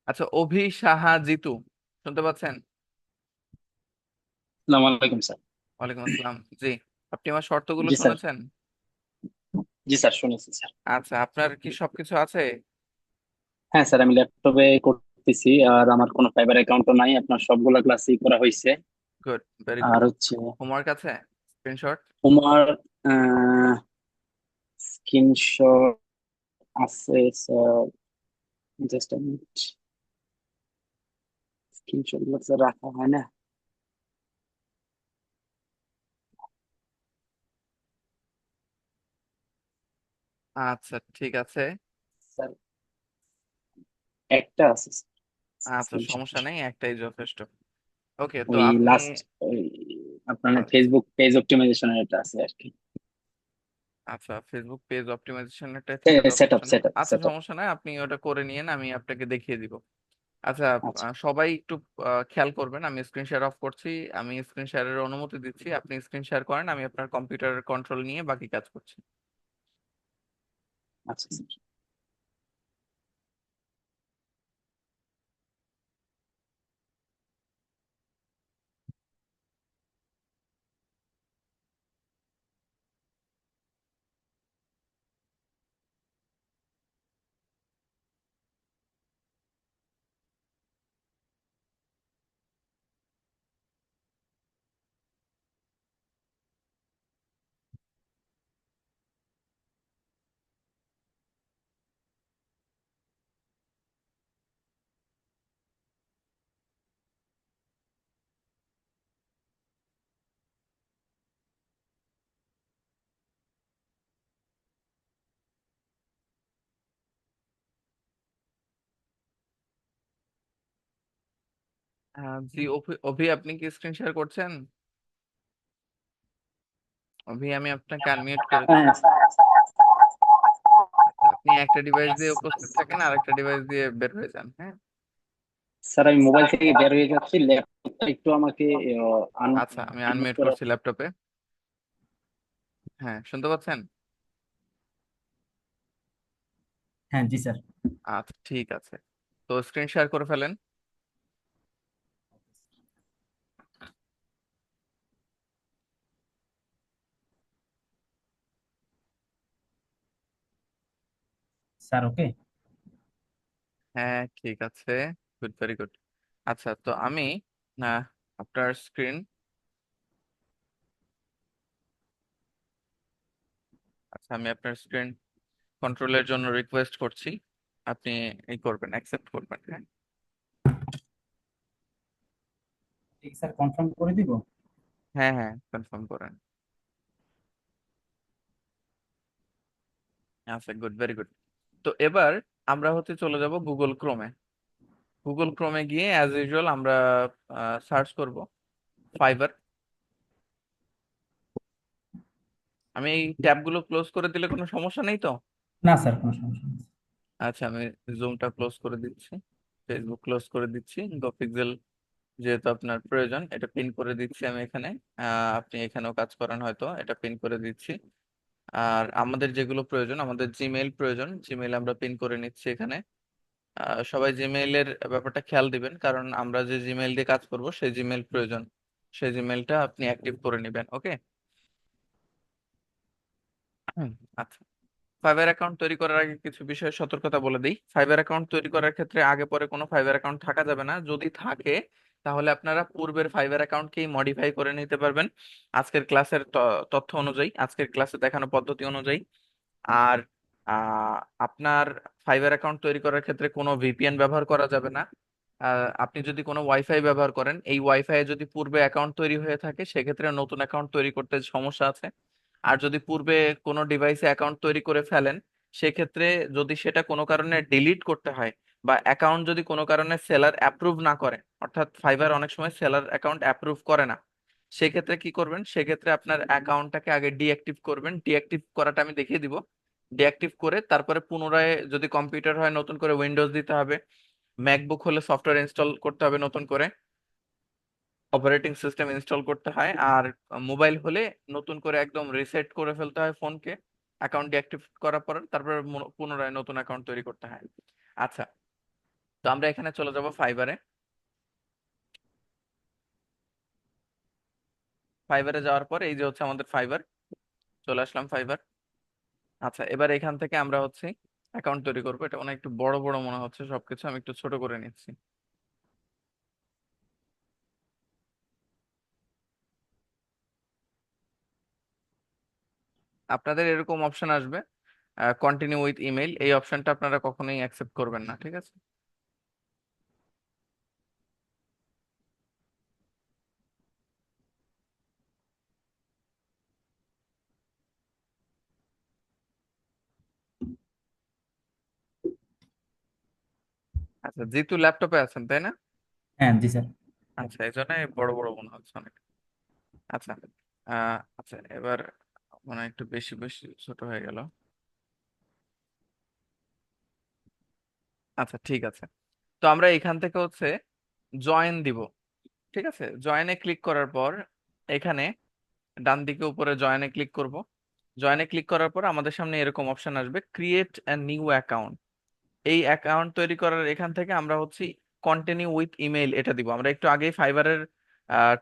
আচ্ছা, অভি সাহা জিতু, শুনতে পাচ্ছেন? আসসালামু আলাইকুম স্যার। ওয়ালাইকুম আসসালাম। জি, আপনি আমার শর্তগুলো জি স্যার। শুনেছেন? জি স্যার, শুনেছি স্যার। আচ্ছা, আপনার কি সবকিছু আছে? হ্যাঁ স্যার, আমি ল্যাপটপে করতেছি, আর আমার কোনো ফাইবার অ্যাকাউন্টও নাই, আপনার সবগুলা ক্লাসই করা হয়েছে। Good, very good. আর হচ্ছে হোমওয়ার্ক আছে? স্ক্রিনশট? তোমার স্ক্রিনশট আছে স্যার, জাস্ট মিনিট। স্ক্রিনশট গুলো স্যার রাখা হয় না আচ্ছা ঠিক আছে। স্যার, একটা আছে আচ্ছা স্ক্রিনশট। সমস্যা নেই, একটাই যথেষ্ট। ওকে, তো ওই আপনি, লাস্ট, ওই আপনার ফেসবুক পেজ অপটিমাইজেশনের এটা আছে আর কি। আচ্ছা ফেসবুক পেজ অপটিমাইজেশনটাই থাকা সেট আপ যথেষ্ট না? সেট আপ আচ্ছা সেট আপ। সমস্যা নাই, আপনি ওটা করে নিয়েন, আমি আপনাকে দেখিয়ে দিব। আচ্ছা, আচ্ছা সবাই একটু খেয়াল করবেন, আমি স্ক্রিন শেয়ার অফ করছি। আমি স্ক্রিন শেয়ারের অনুমতি দিচ্ছি, আপনি স্ক্রিন শেয়ার করেন, আমি আপনার কম্পিউটারের কন্ট্রোল নিয়ে বাকি কাজ করছি। আচ্ছা স্যার। জি, অভি অভি, আপনি কি স্ক্রিন শেয়ার করছেন? অভি, আমি আপনাকে আনমিউট করেছি। হ্যাঁ আচ্ছা, আপনি একটা ডিভাইস দিয়ে উপস্থিত থাকেন আর একটা ডিভাইস দিয়ে বের হয়ে যান, হ্যাঁ? স্যার, আমি মোবাইল থেকে বের হয়ে যাচ্ছি, ল্যাপটপটা একটু আমাকে আচ্ছা, আমি আনমিউট আনমিউট করে। করছি ল্যাপটপে। হ্যাঁ, শুনতে পাচ্ছেন? হ্যাঁ জি স্যার। আচ্ছা ঠিক আছে, তো স্ক্রিন শেয়ার করে ফেলেন। Sir okay. হ্যাঁ ঠিক আছে, গুড, ভেরি গুড। আচ্ছা, তো আমি আহ, আপনার স্ক্রিন, আচ্ছা আমি আপনার স্ক্রিন কন্ট্রোলের জন্য রিকোয়েস্ট করছি, আপনি এই করবেন, অ্যাকসেপ্ট করবেন, হ্যাঁ? ঠিক স্যার, কনফার্ম করে দিব। হ্যাঁ হ্যাঁ, কনফার্ম করেন। আচ্ছা গুড, ভেরি গুড। তো এবার আমরা হচ্ছে চলে যাব গুগল ক্রোমে। গুগল ক্রোমে গিয়ে অ্যাজ ইউজুয়াল আমরা সার্চ করব ফাইবার। আমি এই ট্যাবগুলো ক্লোজ করে দিলে কোনো সমস্যা নেই তো? না স্যার, কোনো সমস্যা নেই। আচ্ছা, আমি জুমটা ক্লোজ করে দিচ্ছি, ফেসবুক ক্লোজ করে দিচ্ছি, গোপিক্সেল যেহেতু আপনার প্রয়োজন এটা পিন করে দিচ্ছি আমি এখানে। আপনি এখানেও কাজ করেন হয়তো, এটা পিন করে দিচ্ছি। আর আমাদের যেগুলো প্রয়োজন, আমাদের জিমেইল প্রয়োজন, জিমেইল আমরা পিন করে নিচ্ছি এখানে। সবাই জিমেইলের ব্যাপারটা খেয়াল দিবেন, কারণ আমরা যে জিমেইল দিয়ে কাজ করব সেই জিমেইল প্রয়োজন, সেই জিমেইলটা আপনি অ্যাক্টিভ করে নেবেন, ওকে? আচ্ছা, ফাইবার অ্যাকাউন্ট তৈরি করার আগে কিছু বিষয়ে সতর্কতা বলে দিই। ফাইবার অ্যাকাউন্ট তৈরি করার ক্ষেত্রে আগে পরে কোনো ফাইবার অ্যাকাউন্ট থাকা যাবে না, যদি থাকে তাহলে আপনারা পূর্বের ফাইবার অ্যাকাউন্টকেই মডিফাই করে নিতে পারবেন আজকের ক্লাসের তথ্য অনুযায়ী, আজকের ক্লাসে দেখানো পদ্ধতি অনুযায়ী। আর আহ, আপনার ফাইবার অ্যাকাউন্ট তৈরি করার ক্ষেত্রে কোনো ভিপিএন ব্যবহার করা যাবে না। আপনি যদি কোনো ওয়াইফাই ব্যবহার করেন, এই ওয়াইফাই যদি পূর্বে অ্যাকাউন্ট তৈরি হয়ে থাকে সেক্ষেত্রে নতুন অ্যাকাউন্ট তৈরি করতে সমস্যা আছে। আর যদি পূর্বে কোনো ডিভাইসে অ্যাকাউন্ট তৈরি করে ফেলেন, সেক্ষেত্রে যদি সেটা কোনো কারণে ডিলিট করতে হয়, বা অ্যাকাউন্ট যদি কোনো কারণে সেলার অ্যাপ্রুভ না করে, অর্থাৎ ফাইবার অনেক সময় সেলার অ্যাকাউন্ট অ্যাপ্রুভ করে না, সেক্ষেত্রে কি করবেন, সেক্ষেত্রে আপনার অ্যাকাউন্টটাকে আগে ডিঅ্যাক্টিভ করবেন। ডিঅ্যাক্টিভ করাটা আমি দেখিয়ে দিব। ডিঅ্যাক্টিভ করে তারপরে পুনরায়, যদি কম্পিউটার হয় নতুন করে উইন্ডোজ দিতে হবে, ম্যাকবুক হলে সফটওয়্যার ইনস্টল করতে হবে নতুন করে, অপারেটিং সিস্টেম ইনস্টল করতে হয়। আর মোবাইল হলে নতুন করে একদম রিসেট করে ফেলতে হয় ফোনকে, অ্যাকাউন্ট ডিঅ্যাক্টিভ করার পর তারপরে পুনরায় নতুন অ্যাকাউন্ট তৈরি করতে হয়। আচ্ছা, তো আমরা এখানে চলে যাব ফাইবারে। ফাইবারে যাওয়ার পর এই যে হচ্ছে আমাদের ফাইবার, চলে আসলাম ফাইবার। আচ্ছা, এবার এখান থেকে আমরা হচ্ছে অ্যাকাউন্ট তৈরি করবো। এটা অনেক একটু বড় বড় মনে হচ্ছে সবকিছু, আমি একটু ছোট করে নিচ্ছি। আপনাদের এরকম অপশন আসবে, কন্টিনিউ উইথ ইমেল, এই অপশনটা আপনারা কখনোই অ্যাকসেপ্ট করবেন না, ঠিক আছে? আচ্ছা, যেহেতু ল্যাপটপে আছেন তাই না? হ্যাঁ জি স্যার। আচ্ছা, এই জন্য বড় বড় মনে হচ্ছে অনেক। আচ্ছা, আচ্ছা এবার মানে একটু বেশি বেশি ছোট হয়ে গেল। আচ্ছা ঠিক আছে, তো আমরা এখান থেকে হচ্ছে জয়েন দিব। ঠিক আছে, জয়েনে ক্লিক করার পর এখানে ডান দিকে উপরে জয়েনে ক্লিক করব। জয়েনে ক্লিক করার পর আমাদের সামনে এরকম অপশন আসবে, ক্রিয়েট আ নিউ অ্যাকাউন্ট। এই অ্যাকাউন্ট তৈরি করার এখান থেকে আমরা হচ্ছে কন্টিনিউ উইথ ইমেইল এটা দিব। আমরা একটু আগেই ফাইবারের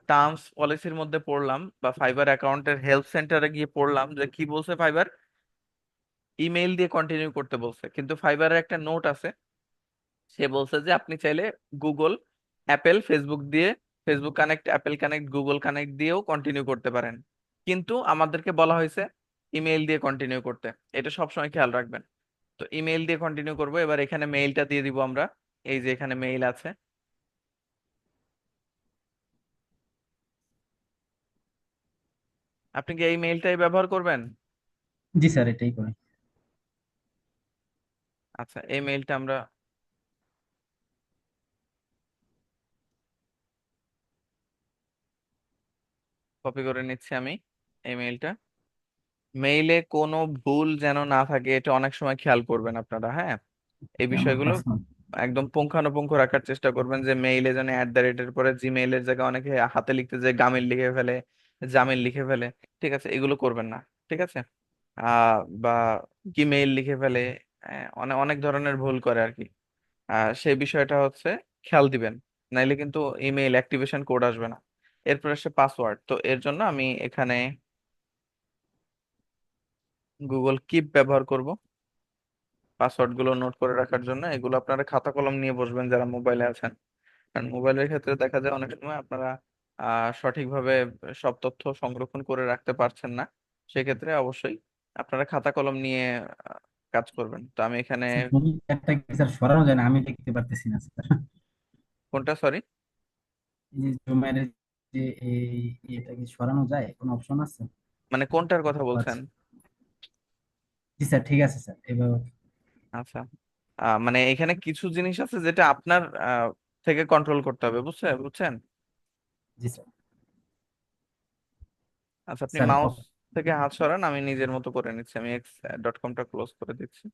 টার্মস পলিসির মধ্যে পড়লাম, বা ফাইবার অ্যাকাউন্টের হেল্প সেন্টারে গিয়ে পড়লাম যে কি বলছে ফাইবার, ইমেইল দিয়ে কন্টিনিউ করতে বলছে। কিন্তু ফাইবারের একটা নোট আছে, সে বলছে যে আপনি চাইলে গুগল, অ্যাপেল, ফেসবুক দিয়ে, Facebook connect, Apple connect, Google connect দিয়েও কন্টিনিউ করতে পারেন। কিন্তু আমাদেরকে বলা হয়েছে ইমেইল দিয়ে কন্টিনিউ করতে। এটা সবসময় খেয়াল রাখবেন। তো ইমেইল দিয়ে কন্টিনিউ করব। এবার এখানে মেইলটা দিয়ে দিব আমরা। এই যে এখানে মেইল আছে, আপনি কি এই মেইলটাই ব্যবহার করবেন? জি স্যার, এটাই করি। আচ্ছা, এই মেইলটা আমরা কপি করে নিচ্ছি আমি, এই মেইলটা। মেইলে কোনো ভুল যেন না থাকে, এটা অনেক সময় খেয়াল করবেন আপনারা, হ্যাঁ? এই আমার বিষয়গুলো পার্সোনাল। একদম পুঙ্খানুপুঙ্খ রাখার চেষ্টা করবেন, যে মেইলে যেন @এর পরে জিমেইলের জায়গায় অনেকে হাতে লিখতে যে গামিল লিখে ফেলে, জামিল লিখে ফেলে। ঠিক আছে, এগুলো করবেন না। ঠিক আছে, বা কিমেইল লিখে ফেলে, অনেক অনেক ধরনের ভুল করে আর কি। সেই বিষয়টা হচ্ছে খেয়াল দিবেন, নাইলে কিন্তু ইমেইল অ্যাক্টিভেশন কোড আসবে না। এরপর আসছে পাসওয়ার্ড। তো এর জন্য আমি এখানে গুগল কিপ ব্যবহার করব পাসওয়ার্ড গুলো নোট করে রাখার জন্য। এগুলো আপনারা খাতা কলম নিয়ে বসবেন যারা মোবাইলে আছেন, কারণ মোবাইলের ক্ষেত্রে দেখা যায় অনেক সময় আপনারা সঠিকভাবে সব তথ্য সংরক্ষণ করে রাখতে পারছেন না। সেক্ষেত্রে অবশ্যই আপনারা খাতা কলম নিয়ে আহ, কাজ করবেন। তো আমি এখানে স্যার জমি একটা কি স্যার সরানো যায় না? আমি দেখতে পারতেছি না স্যার। কোনটা, সরি? এই যে জমের যে এই এটা কি সরানো যায়, কোনো অপশন আছে? মানে কোনটার কথা বলছেন? আচ্ছা, জি স্যার, ঠিক আছে স্যার, এবার আচ্ছা, মানে এখানে কিছু জিনিস আছে যেটা আপনার থেকে কন্ট্রোল করতে হবে, বুঝছেন বুঝছেন? জি স্যার। আচ্ছা, আপনি স্যার মাউস থেকে হাত সরান, আমি নিজের মতো করে নিচ্ছি। আমি x.com টা ক্লোজ করে দিচ্ছি।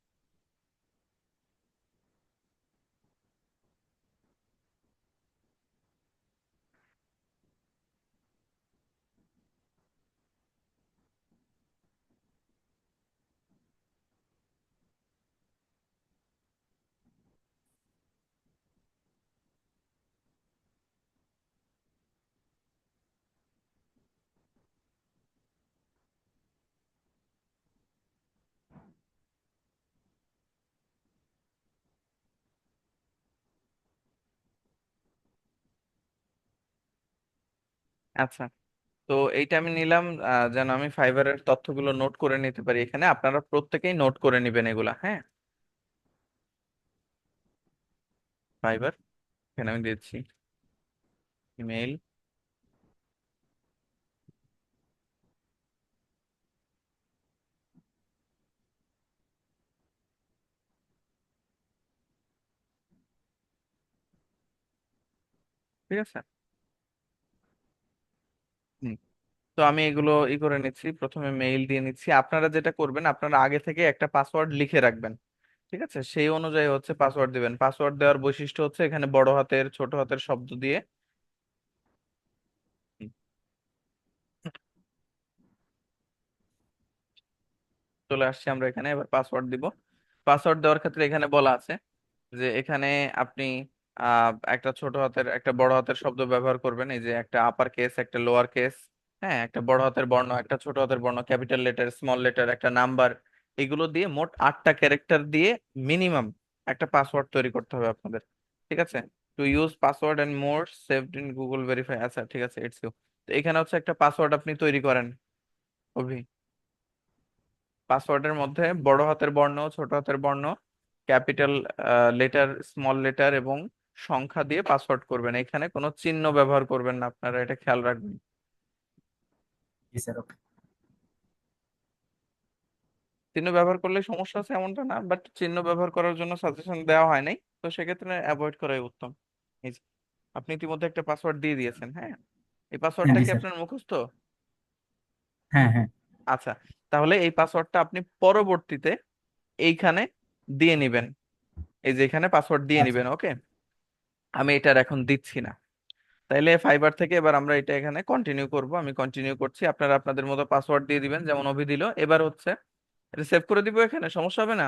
আচ্ছা, তো এইটা আমি নিলাম, যেন আমি ফাইবারের তথ্যগুলো নোট করে নিতে পারি। এখানে আপনারা প্রত্যেকেই নোট করে নিবেন এগুলা, হ্যাঁ? ফাইবার, এখানে আমি দিচ্ছি ইমেইল। ঠিক আছে, তো আমি এগুলো করে নিচ্ছি, প্রথমে মেইল দিয়ে নিচ্ছি। আপনারা যেটা করবেন, আপনারা আগে থেকে একটা পাসওয়ার্ড লিখে রাখবেন, ঠিক আছে? সেই অনুযায়ী হচ্ছে পাসওয়ার্ড দিবেন। পাসওয়ার্ড দেওয়ার বৈশিষ্ট্য হচ্ছে এখানে বড় হাতের ছোট হাতের শব্দ দিয়ে চলে আসছি আমরা এখানে। এবার পাসওয়ার্ড দিব। পাসওয়ার্ড দেওয়ার ক্ষেত্রে এখানে বলা আছে যে এখানে আপনি একটা ছোট হাতের একটা বড় হাতের শব্দ ব্যবহার করবেন, এই যে একটা আপার কেস একটা লোয়ার কেস, হ্যাঁ, একটা বড় হাতের বর্ণ একটা ছোট হাতের বর্ণ, ক্যাপিটাল লেটার স্মল লেটার একটা নাম্বার, এগুলো দিয়ে মোট 8টা ক্যারেক্টার দিয়ে মিনিমাম একটা পাসওয়ার্ড তৈরি করতে হবে আপনাদের, ঠিক আছে? To use password and more saved in Google verify, আচ্ছা ঠিক আছে, ইটস ইউ। তো এখানে হচ্ছে একটা পাসওয়ার্ড আপনি তৈরি করেন অভি। পাসওয়ার্ডের মধ্যে বড় হাতের বর্ণ ছোট হাতের বর্ণ ক্যাপিটাল লেটার স্মল লেটার এবং সংখ্যা দিয়ে পাসওয়ার্ড করবেন। এখানে কোনো চিহ্ন ব্যবহার করবেন না, আপনারা এটা খেয়াল রাখবেন। জি স্যার, ওকে। চিহ্ন ব্যবহার করলে সমস্যা আছে এমনটা না, বাট চিহ্ন ব্যবহার করার জন্য সাজেশন দেওয়া হয় নাই, তো সেক্ষেত্রে অ্যাভয়েড করাই উত্তম। এই যে, আপনি ইতিমধ্যে একটা পাসওয়ার্ড দিয়ে দিয়েছেন, হ্যাঁ? এই হ্যাঁ পাসওয়ার্ডটা জি কি স্যার। আপনার মুখস্থ? হ্যাঁ হ্যাঁ। আচ্ছা, তাহলে এই পাসওয়ার্ডটা আপনি পরবর্তীতে এইখানে দিয়ে নিবেন, এই যে এখানে পাসওয়ার্ড দিয়ে আচ্ছা নিবেন, ওকে? আমি এটার এখন দিচ্ছি না। তাইলে ফাইবার থেকে এবার আমরা এটা এখানে কন্টিনিউ করব। আমি কন্টিনিউ করছি, আপনারা আপনাদের মতো পাসওয়ার্ড দিয়ে দিবেন যেমন অভি দিল। এবার হচ্ছে এটা সেভ করে দিব, এখানে সমস্যা হবে না?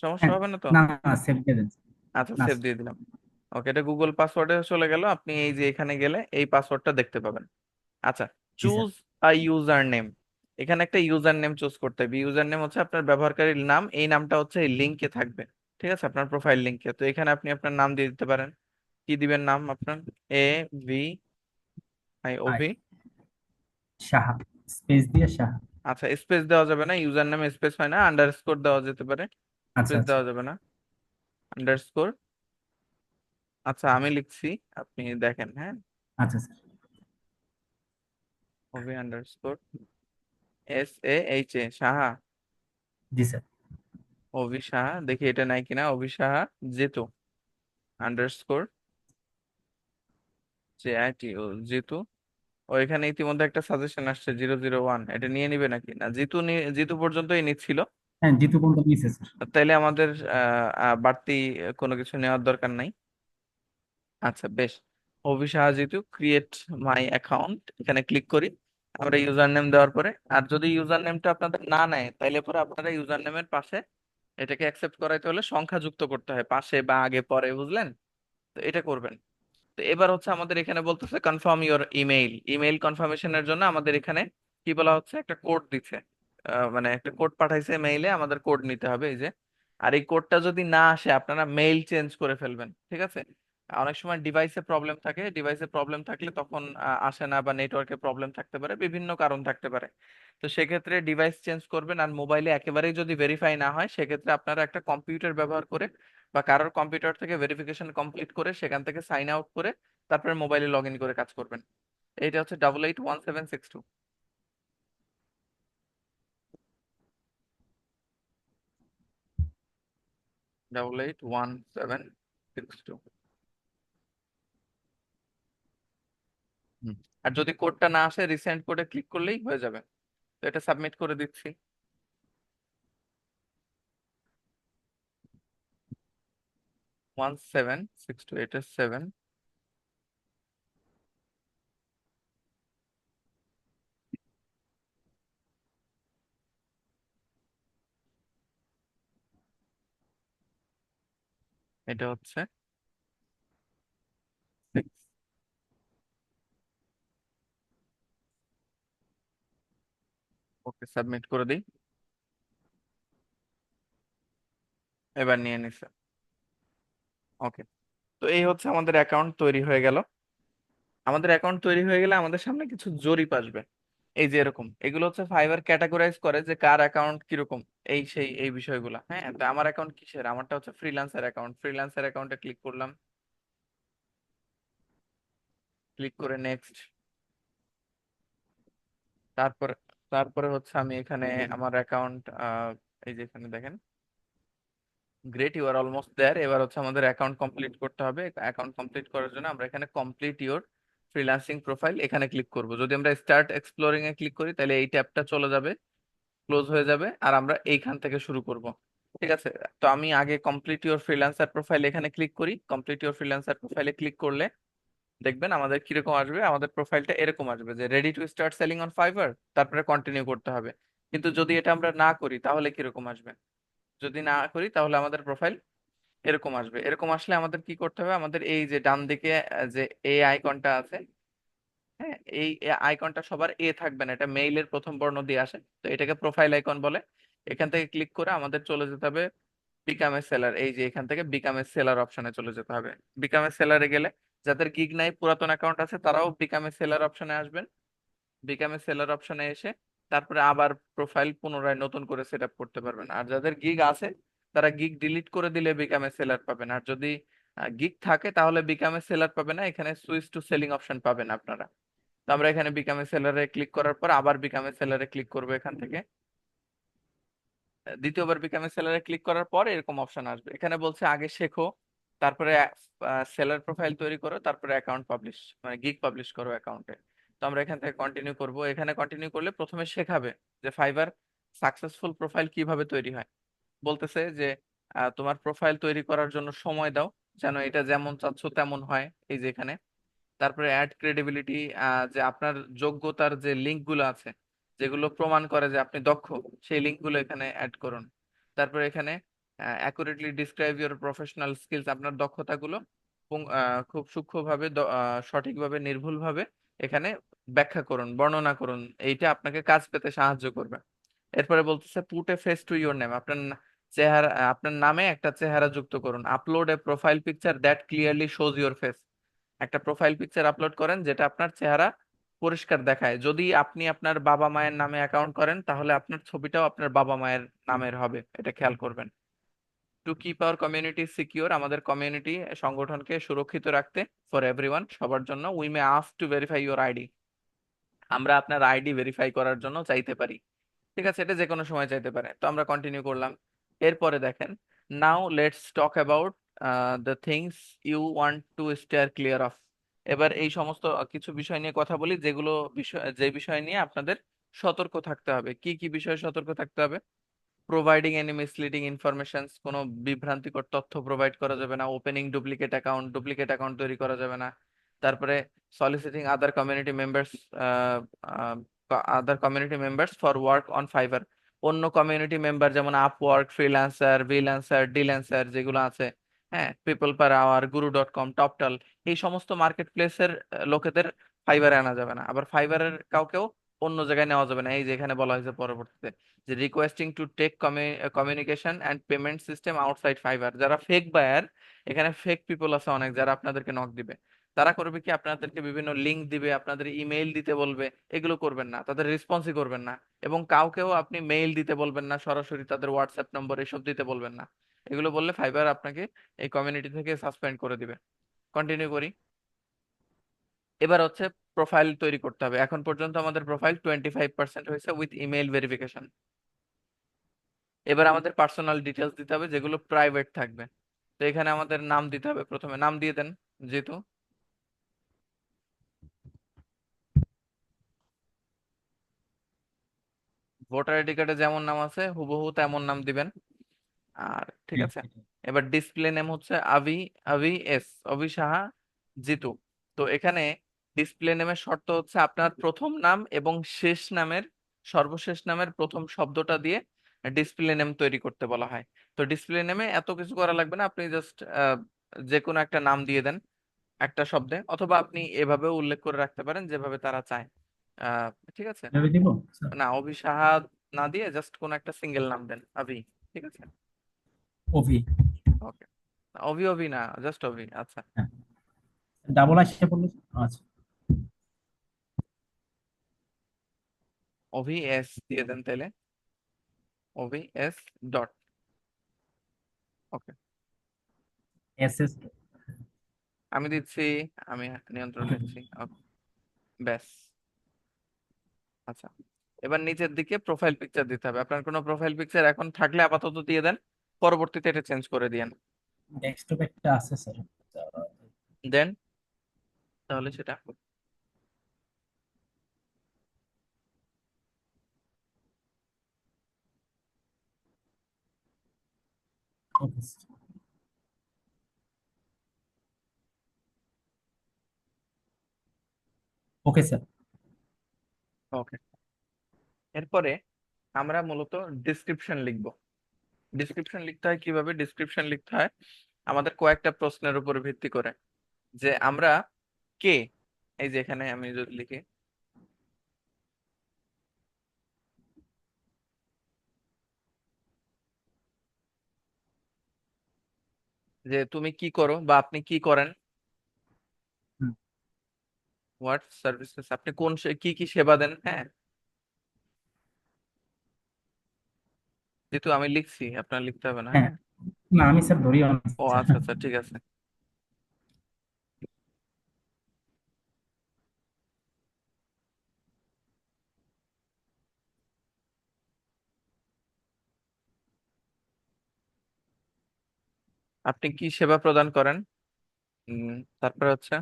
সমস্যা হ্যাঁ। হবে না তো? না না, সেভ দিয়ে দেন। আচ্ছা, না সেভ স্যার। দিয়ে দিলাম। ওকে, এটা গুগল পাসওয়ার্ডে চলে গেল। আপনি এই যে এখানে গেলে এই পাসওয়ার্ডটা দেখতে পাবেন। আচ্ছা, জি sir. Choose a user name. এখানে একটা ইউজার নেম চুজ করতে হবে। ইউজার নেম হচ্ছে আপনার ব্যবহারকারীর নাম, এই নামটা হচ্ছে এই লিঙ্কে থাকবে, ঠিক আছে? আপনার প্রোফাইল লিঙ্কে। তো এখানে আপনি আপনার নাম দিয়ে দিতে পারেন। কি দিবেন নাম আপনার? I Abhi. সাহা, স্পেস দিয়ে সাহা। আচ্ছা, স্পেস দেওয়া যাবে না, ইউজার নামে স্পেস হয় না, আন্ডারস্কোর দেওয়া যেতে পারে, আচ্ছা স্পেস আচ্ছা। দেওয়া যাবে না, আন্ডারস্কোর। আচ্ছা, আমি লিখছি, আপনি দেখেন, হ্যাঁ? আচ্ছা স্যার। অভি আন্ডারস্কোর SAHA সাহা। জি স্যার। অভি সাহা, দেখি এটা নাই কিনা। অভি সাহা জিতু আন্ডারস্কোর জিতু। ও এখানে ইতিমধ্যে একটা সাজেশন আসছে 001, এটা নিয়ে নিবে নাকি? না, জিতু পর্যন্তই নিচ্ছিল। হ্যাঁ, জিতু কোনটা নিয়েছে স্যার? তাইলে আমাদের বাড়তি কোনো কিছু নেওয়ার দরকার নাই। আচ্ছা, বেশ। হবি সাহায্যে ক্রিয়েট মাই অ্যাকাউন্ট, এখানে ক্লিক করি আমরা ইউজার নেম দেওয়ার পরে। আর যদি ইউজার নেমটা আপনাদের না নেয়, তাইলে পরে আপনারা ইউজার নেমের পাশে এটাকে অ্যাকসেপ্ট করাইতে হলে সংখ্যা যুক্ত করতে হয় পাশে বা আগে পরে, বুঝলেন? তো এটা করবেন। তো এবার হচ্ছে আমাদের এখানে বলতেছে কনফার্ম ইওর ইমেইল। ইমেইল কনফার্মেশনের জন্য আমাদের এখানে কি বলা হচ্ছে, একটা কোড দিচ্ছে, মানে একটা কোড পাঠাইছে মেইলে, আমাদের কোড নিতে হবে, এই যে। আর এই কোডটা যদি না আসে আপনারা মেইল চেঞ্জ করে ফেলবেন, ঠিক আছে? অনেক সময় ডিভাইসে প্রবলেম থাকে, ডিভাইসে প্রবলেম থাকলে তখন আসে না, বা নেটওয়ার্কে প্রবলেম থাকতে পারে, বিভিন্ন কারণ থাকতে পারে। তো সেক্ষেত্রে ডিভাইস চেঞ্জ করবেন। আর মোবাইলে একেবারেই যদি ভেরিফাই না হয়, সেক্ষেত্রে আপনারা একটা কম্পিউটার ব্যবহার করে বা কারোর কম্পিউটার থেকে ভেরিফিকেশন কমপ্লিট করে সেখান থেকে সাইন আউট করে তারপরে মোবাইলে লগ ইন করে কাজ করবেন। এইটা হচ্ছে 881762। 881762। আর যদি কোডটা না আসে, রিসেন্ট কোডে ক্লিক করলেই হয়ে যাবে। তো এটা সাবমিট করে দিচ্ছি। 1762, এটা 7। এটা হচ্ছে 6। ওকে, সাবমিট করে দিই। এবার নিয়ে নিছে। ওকে। তো এই হচ্ছে আমাদের অ্যাকাউন্ট তৈরি হয়ে গেল। আমাদের অ্যাকাউন্ট তৈরি হয়ে গেলে আমাদের সামনে কিছু জরিপ আসবে, এই যে এরকম। এগুলো হচ্ছে ফাইবার ক্যাটাগরাইজ করে যে কার অ্যাকাউন্ট কিরকম, এই সেই এই বিষয়গুলো, হ্যাঁ? তো আমার অ্যাকাউন্ট কিসের? আমারটা হচ্ছে ফ্রিল্যান্সার অ্যাকাউন্ট। ফ্রিল্যান্সার অ্যাকাউন্টে ক্লিক করলাম, ক্লিক করে নেক্সট। তারপরে তারপরে হচ্ছে আমি এখানে আমার অ্যাকাউন্ট, এই যে এখানে দেখেন, great, you are almost there. এবার হচ্ছে আমাদের অ্যাকাউন্ট কমপ্লিট করতে হবে। অ্যাকাউন্ট কমপ্লিট করার জন্য আমরা এখানে কমপ্লিট ইওর ফ্রিল্যান্সিং প্রোফাইল, এখানে ক্লিক করব। যদি আমরা স্টার্ট এক্সপ্লোরিং এ ক্লিক করি তাহলে এই ট্যাবটা চলে যাবে, ক্লোজ হয়ে যাবে, আর আমরা এইখান থেকে শুরু করব। ঠিক আছে, তো আমি আগে কমপ্লিট ইউর ফ্রিল্যান্সার প্রোফাইল এখানে ক্লিক করি। কমপ্লিট ইউর ফ্রিল্যান্সার প্রোফাইলে ক্লিক করলে দেখবেন আমাদের কিরকম আসবে, আমাদের প্রোফাইলটা এরকম আসবে যে ready to start selling on fibre, তারপরে কন্টিনিউ করতে হবে। কিন্তু যদি এটা আমরা না করি তাহলে কিরকম আসবে? যদি না করি তাহলে আমাদের প্রোফাইল এরকম আসবে। এরকম আসলে আমাদের কি করতে হবে, আমাদের এই যে ডান দিকে যে এই আইকনটা আছে, হ্যাঁ, এই আইকনটা সবার এ থাকবে না, এটা মেইলের প্রথম বর্ণ দিয়ে আসে, তো এটাকে প্রোফাইল আইকন বলে। এখান থেকে ক্লিক করে আমাদের চলে যেতে হবে বিকাম এ সেলার। এই যে এখান থেকে বিকাম এ সেলার অপশনে চলে যেতে হবে। বিকাম এ সেলারে গেলে যাদের গিগ নাই, পুরাতন অ্যাকাউন্ট আছে, তারাও বিকাম এ সেলার অপশনে আসবেন। বিকাম এ সেলার অপশনে এসে তারপরে আবার প্রোফাইল পুনরায় নতুন করে সেট আপ করতে পারবেন। আর যাদের গিগ আছে তারা গিগ ডিলিট করে দিলে বিকাম এ সেলার পাবেন। আর যদি গিগ থাকে তাহলে বিকাম এ সেলার পাবে না, এখানে সুইচ টু সেলিং অপশন পাবেন আপনারা। তো আমরা এখানে বিকাম এ সেলারে ক্লিক করার পর আবার বিকাম এ সেলারে ক্লিক করবো এখান থেকে। দ্বিতীয়বার বিকাম সেলারে ক্লিক করার পর এরকম অপশন আসবে, এখানে বলছে আগে শেখো, তারপরে সেলার প্রোফাইল তৈরি করো, তারপরে অ্যাকাউন্ট পাবলিশ, মানে গিগ পাবলিশ করো অ্যাকাউন্টে। তো আমরা এখান থেকে কন্টিনিউ করব। এখানে কন্টিনিউ করলে প্রথমে শেখাবে যে ফাইবার সাকসেসফুল প্রোফাইল কিভাবে তৈরি হয়। বলতেছে যে তোমার প্রোফাইল তৈরি করার জন্য সময় দাও, যেন এটা যেমন চাচ্ছ তেমন হয়, এই যে এখানে। তারপরে অ্যাড ক্রেডিবিলিটি, যে আপনার যোগ্যতার যে লিঙ্কগুলো আছে, যেগুলো প্রমাণ করে যে আপনি দক্ষ, সেই লিঙ্কগুলো এখানে অ্যাড করুন। তারপরে এখানে accurately describe your professional skills, আপনার দক্ষতাগুলো খুব সূক্ষ্মভাবে সঠিকভাবে নির্ভুলভাবে এখানে ব্যাখ্যা করুন, বর্ণনা করুন। এইটা আপনাকে কাজ পেতে সাহায্য করবে। এরপরে বলতেছে put a face to your name, আপনার চেহারা, আপনার নামে একটা চেহারা যুক্ত করুন। Upload A profile picture that clearly shows your face, একটা প্রোফাইল পিকচার আপলোড করেন যেটা আপনার চেহারা পরিষ্কার দেখায়। যদি আপনি আপনার বাবা মায়ের নামে অ্যাকাউন্ট করেন তাহলে আপনার ছবিটাও আপনার বাবা মায়ের নামের হবে, এটা খেয়াল করবেন। To keep our community secure, আমাদের কমিউনিটি সংগঠনকে সুরক্ষিত রাখতে, ফর এভরিওয়ান, সবার জন্য, we may ask two verify your ID, আমরা আপনার আইডি ভেরিফাই করার জন্য চাইতে পারি। ঠিক আছে, এটা যে কোনো সময় চাইতে পারে। তো আমরা কন্টিনিউ করলাম। এরপরে দেখেন, now let's talk about the things you want to steer clear of. এবার এই সমস্ত কিছু বিষয় নিয়ে কথা বলি, যেগুলো বিষয়, যে বিষয় নিয়ে আপনাদের সতর্ক থাকতে হবে। কি কি বিষয়ে সতর্ক থাকতে হবে? প্রোভাইডিং এনি মিসলিডিং ইনফরমেশন, কোনো বিভ্রান্তিকর তথ্য প্রোভাইড করা যাবে না। ওপেনিং ডুপ্লিকেট অ্যাকাউন্ট তৈরি করা যাবে না। তারপরে soliciting other community members for work on Fiverr, অন্য কমিউনিটি মেম্বার যেমন আপওয়ার্ক, ফ্রিল্যান্সার, ভিল্যান্সার, ডিল্যান্সার যেগুলো আছে, হ্যাঁ, পিপল পার আওয়ার, গুরু.com, টপটাল, এই সমস্ত মার্কেট প্লেসের লোকেদের ফাইবারে আনা যাবে না। আবার ফাইবারের কাউকেও অন্য জায়গায় নেওয়া যাবে না। এই যে এখানে বলা হয়েছে পরবর্তীতে যে requesting to take communication and payment system outside Fiverr, যারা ফেক বায়ার, এখানে ফেক পিপল আছে অনেক যারা আপনাদেরকে নক দিবে। তারা করবে কি, আপনাদেরকে বিভিন্ন লিংক দিবে, আপনাদের ইমেইল দিতে বলবে, এগুলো করবেন না, তাদের রেসপন্সই করবেন না। এবং কাউকেও আপনি মেইল দিতে বলবেন না, সরাসরি তাদের হোয়াটসঅ্যাপ নম্বর এসব দিতে বলবেন না। এগুলো বললে ফাইবার আপনাকে এই কমিউনিটি থেকে সাসপেন্ড করে দিবে। কন্টিনিউ করি। এবার হচ্ছে প্রোফাইল তৈরি করতে হবে। এখন পর্যন্ত আমাদের প্রোফাইল 25% হয়েছে উইথ ইমেইল ভেরিফিকেশন। এবার আমাদের পার্সোনাল ডিটেলস দিতে হবে যেগুলো প্রাইভেট থাকবে। তো এখানে আমাদের নাম দিতে হবে, প্রথমে নাম দিয়ে দেন, যেহেতু ভোটার আইডি কার্ডে যেমন নাম আছে হুবহু তেমন নাম দিবেন। আর ঠিক হ্যাঁ আছে, সেটাই। এবার ডিসপ্লে নেম হচ্ছে আভি, আভি এস, অভি সাহা জিতু। তো এখানে ডিসপ্লে নেমের শর্ত হচ্ছে আপনার প্রথম নাম এবং শেষ নামের, সর্বশেষ নামের প্রথম শব্দটা দিয়ে ডিসপ্লে নেম তৈরি করতে বলা হয়। তো ডিসপ্লে নেমে এত কিছু করা লাগবে না, আপনি জাস্ট যে কোনো একটা নাম দিয়ে দেন একটা শব্দে, অথবা আপনি এভাবেও উল্লেখ করে রাখতে পারেন যেভাবে তারা চায়। আহ ঠিক আছে, এভাবে দিব স্যার? না অভি সাহা না দিয়ে জাস্ট কোন একটা সিঙ্গেল নাম দেন, আভি। ঠিক আছে, ওভি। ওকে। অভি, অভি না, জাস্ট অভি, আচ্ছা। হ্যাঁ, ডাবল আসছে বললো। আচ্ছা। অভি এস দিয়ে দেন তাহলে, Abhi S dot, okay. S S. আমি দিচ্ছি, আমি নিয়ন্ত্রণ নিচ্ছি, ওকে, ব্যাস। আচ্ছা, এবার নিচের দিকে প্রোফাইল পিকচার দিতে হবে। আপনার কোনো প্রোফাইল পিকচার এখন থাকলে আপাতত দিয়ে দেন, পরবর্তীতে এটা চেঞ্জ করে দিয়েন। ডেস্কটপ একটা আছে স্যার। দেন তাহলে সেটা ওকে স্যার। Okay sir. ওকে, এরপরে আমরা মূলত ডিসক্রিপশন লিখব। ডিসক্রিপশন লিখতে হয় কিভাবে? ডিসক্রিপশন লিখতে হয় আমাদের কয়েকটা প্রশ্নের উপর ভিত্তি করে, যে আমরা কে, এই যে এখানে আমি যদি লিখি যে তুমি কি করো বা আপনি কি করেন, হুম, হোয়াট সার্ভিসেস, আপনি কোন কি কি সেবা দেন, হ্যাঁ। যেহেতু আমি লিখছি, আপনার লিখতে হবে না, হ্যাঁ। হ্যাঁ। না আমি স্যার ধরিও না ও স্যার। আচ্ছা আচ্ছা, ঠিক আছে। আপনি কি সেবা প্রদান করেন, উম, তারপরে হচ্ছে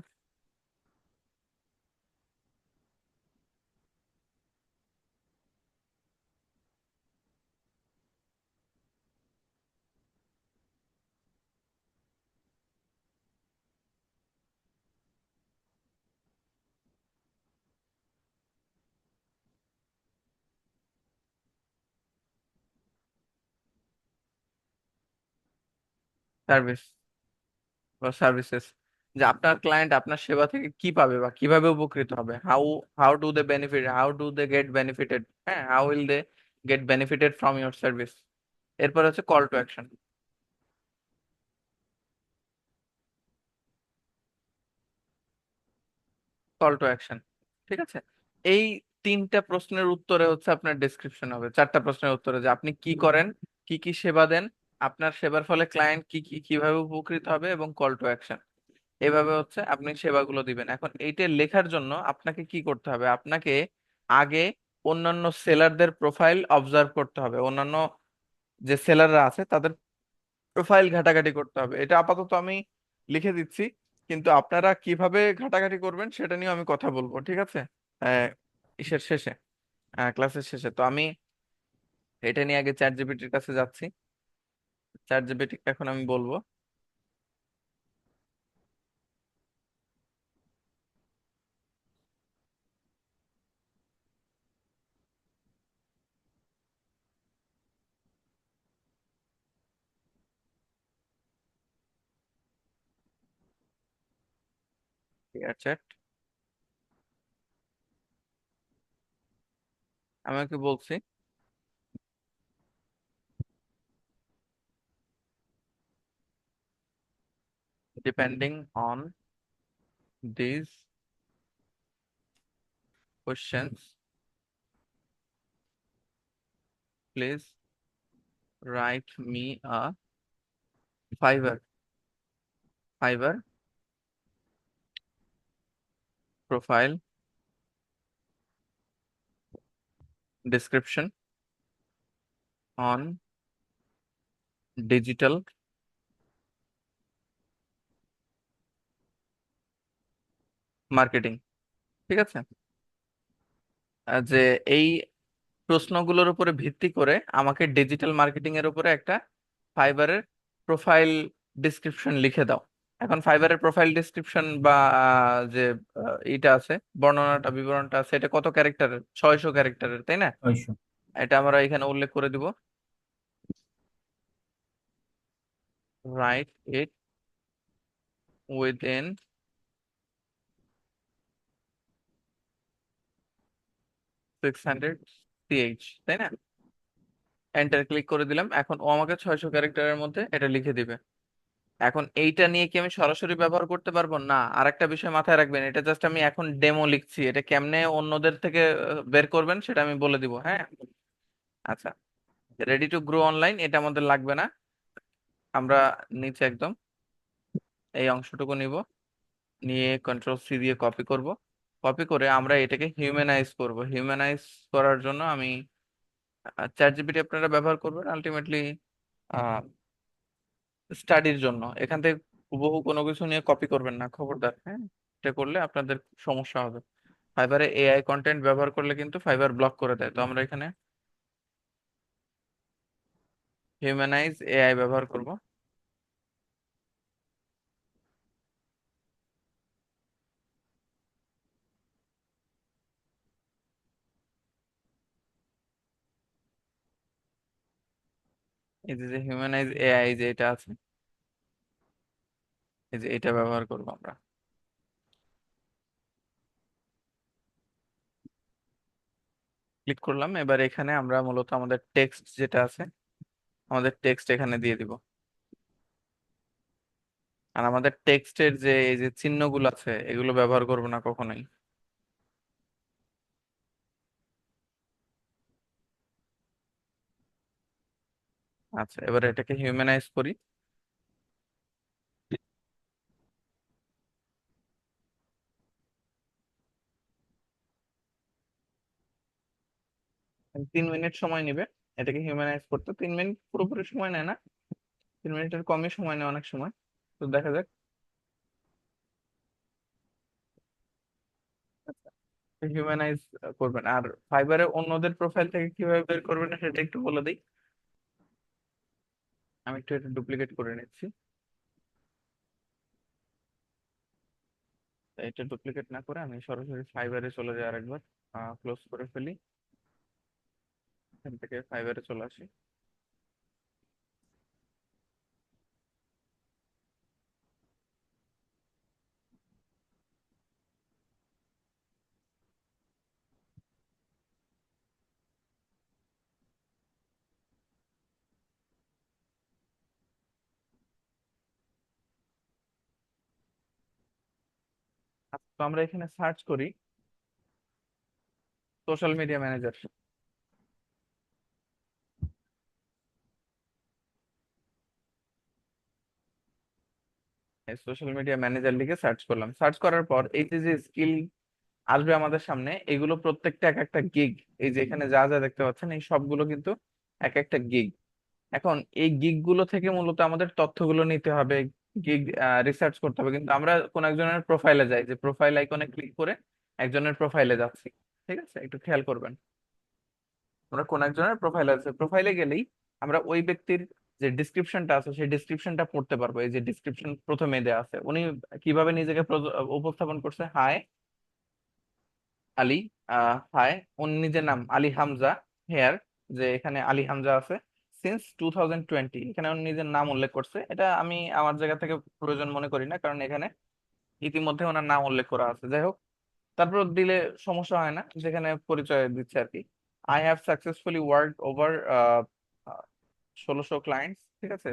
সার্ভিস বা সার্ভিসেস, যে আপনার ক্লায়েন্ট আপনার সেবা থেকে কি পাবে বা কিভাবে উপকৃত হবে, how how do they benefit, how do they get benefited, হ্যাঁ, how will they get benefited from your service. এরপর হচ্ছে call to action. Call to action, ঠিক আছে। এই তিনটা প্রশ্নের উত্তরে হচ্ছে আপনার ডেসক্রিপশন হবে, চারটা প্রশ্নের উত্তরে, যে আপনি কি করেন, কি কি সেবা দেন, আপনার সেবার ফলে ক্লায়েন্ট কি কি কিভাবে উপকৃত হবে, এবং কল টু অ্যাকশন। এভাবে হচ্ছে আপনি সেবাগুলো দিবেন। এখন এইটা লেখার জন্য আপনাকে কি করতে হবে? আপনাকে আগে অন্যান্য সেলারদের প্রোফাইল অবজার্ভ করতে হবে, অন্যান্য যে সেলাররা আছে তাদের প্রোফাইল ঘাটাঘাটি করতে হবে। এটা আপাতত আমি লিখে দিচ্ছি, কিন্তু আপনারা কিভাবে ঘাটাঘাটি করবেন সেটা নিয়ে আমি কথা বলবো, ঠিক আছে, আহ, ইসের শেষে, ক্লাসের শেষে। তো আমি এটা নিয়ে আগে চ্যাট জিপিটির কাছে যাচ্ছি। চ্যাট জিপিটি এখন আমি বলবো, চ্যাট, আমি ওকে বলছি depending on this questions, please write me a Fiverr profile description on digital marketing, ঠিক আছে। যে এই প্রশ্নগুলোর উপরে ভিত্তি করে আমাকে ডিজিটাল মার্কেটিং এর উপরে একটা ফাইবারের প্রোফাইল ডিসক্রিপশন লিখে দাও। এখন ফাইবারের প্রোফাইল ডিসক্রিপশন বা যে এটা আছে, বর্ণনাটা বিবরণটা আছে, এটা কত ক্যারেক্টারের? 600 ক্যারেক্টারের, তাই না? 600। এটা আমরা এখানে উল্লেখ করে দিব, রাইট ইট উইদিন 600 CH, তাই না? এন্টার ক্লিক করে দিলাম, এখন ও আমাকে 600 ক্যারেক্টারের মধ্যে এটা লিখে দিবে। এখন এইটা নিয়ে কি আমি সরাসরি ব্যবহার করতে পারবো? না, আরেকটা বিষয় মাথায় রাখবেন, এটা জাস্ট আমি এখন ডেমো লিখছি, এটা কেমনে অন্যদের থেকে বের করবেন সেটা আমি বলে দিব, হ্যাঁ। আচ্ছা, রেডি টু গ্রো অনলাইন এটা আমাদের লাগবে না, আমরা নিচে একদম এই অংশটুকু নিব, নিয়ে কন্ট্রোল C দিয়ে কপি করব। কপি করে আমরা এটাকে হিউম্যানাইজ করব। হিউম্যানাইজ করার জন্য আমি চ্যাট জিপিটি আপনারা ব্যবহার করবেন আলটিমেটলি স্টাডির জন্য। এখান থেকে হুবহু কোনো কিছু নিয়ে কপি করবেন না, খবরদার, হ্যাঁ। এটা করলে আপনাদের সমস্যা হবে। ফাইবারে এআই কন্টেন্ট ব্যবহার করলে কিন্তু ফাইবার ব্লক করে দেয়। তো আমরা এখানে হিউম্যানাইজ এআই ব্যবহার করব। এই যে হিউম্যানাইজ এআই যে এটা আছে, এই যে এটা ব্যবহার করব আমরা। ক্লিক করলাম, এবার এখানে আমরা মূলত আমাদের টেক্সট যেটা আছে, আমাদের টেক্সট এখানে দিয়ে দিব। আর আমাদের টেক্সটের যে এই যে চিহ্নগুলো আছে এগুলো ব্যবহার করব না কখনোই। আচ্ছা, এবার এটাকে হিউম্যানাইজ করি। 3 মিনিট সময় নেবে এটাকে হিউম্যানাইজ করতে। 3 মিনিট পুরোপুরি সময় নেয় না, 3 মিনিটের কমই সময় নেয় অনেক সময়। তো দেখা যাক। হিউম্যানাইজ করবেন। আর ফাইবারে অন্যদের প্রোফাইল থেকে কিভাবে বের করবেন সেটা একটু বলে দিই। আমি একটু এটা ডুপ্লিকেট করে নিচ্ছি। তো এটা ডুপ্লিকেট না করে আমি সরাসরি ফাইবারে চলে যাই আরেকবার, ক্লোজ করে ফেলি, এখান থেকে ফাইবারে চলে আসি। তো আমরা এখানে সার্চ করি social media manager. Social media manager লিখে সার্চ করলাম, সার্চ করার পর এই যে যে স্কিল আসবে আমাদের সামনে, এগুলো প্রত্যেকটা এক একটা গিগ। এই যে এখানে যা যা দেখতে পাচ্ছেন এই সবগুলো কিন্তু এক একটা গিগ। এখন এই গিগ গুলো থেকে মূলত আমাদের তথ্যগুলো নিতে হবে, গিগ রিসার্চ করতে হবে। কিন্তু আমরা কোন একজনের প্রোফাইলে যাই, যে প্রোফাইল আইকনে ক্লিক করে একজনের প্রোফাইলে যাচ্ছি। ঠিক আছে, একটু খেয়াল করবেন। আমরা কোন একজনের প্রোফাইলে আছে, প্রোফাইলে গেলেই আমরা ওই ব্যক্তির যে ডিসক্রিপশনটা আছে সেই ডিসক্রিপশনটা পড়তে পারবো। এই যে ডিসক্রিপশন প্রথমে দেওয়া আছে, উনি কিভাবে নিজেকে উপস্থাপন করছে। হাই আলী, হাই, উনি নিজের নাম আলী হামজা হেয়ার, যে এখানে আলী হামজা আছে সিন্স 2020, এখানে উনি নিজের নাম উল্লেখ করছে। এটা আমি আমার জায়গা থেকে প্রয়োজন মনে করি না, কারণ এখানে ইতিমধ্যে ওনার নাম উল্লেখ করা আছে। যাই হোক, তারপর দিলে সমস্যা হয় না, যেখানে পরিচয় দিচ্ছে আর কি। I have successfully work over 1600 clients, ঠিক আছে,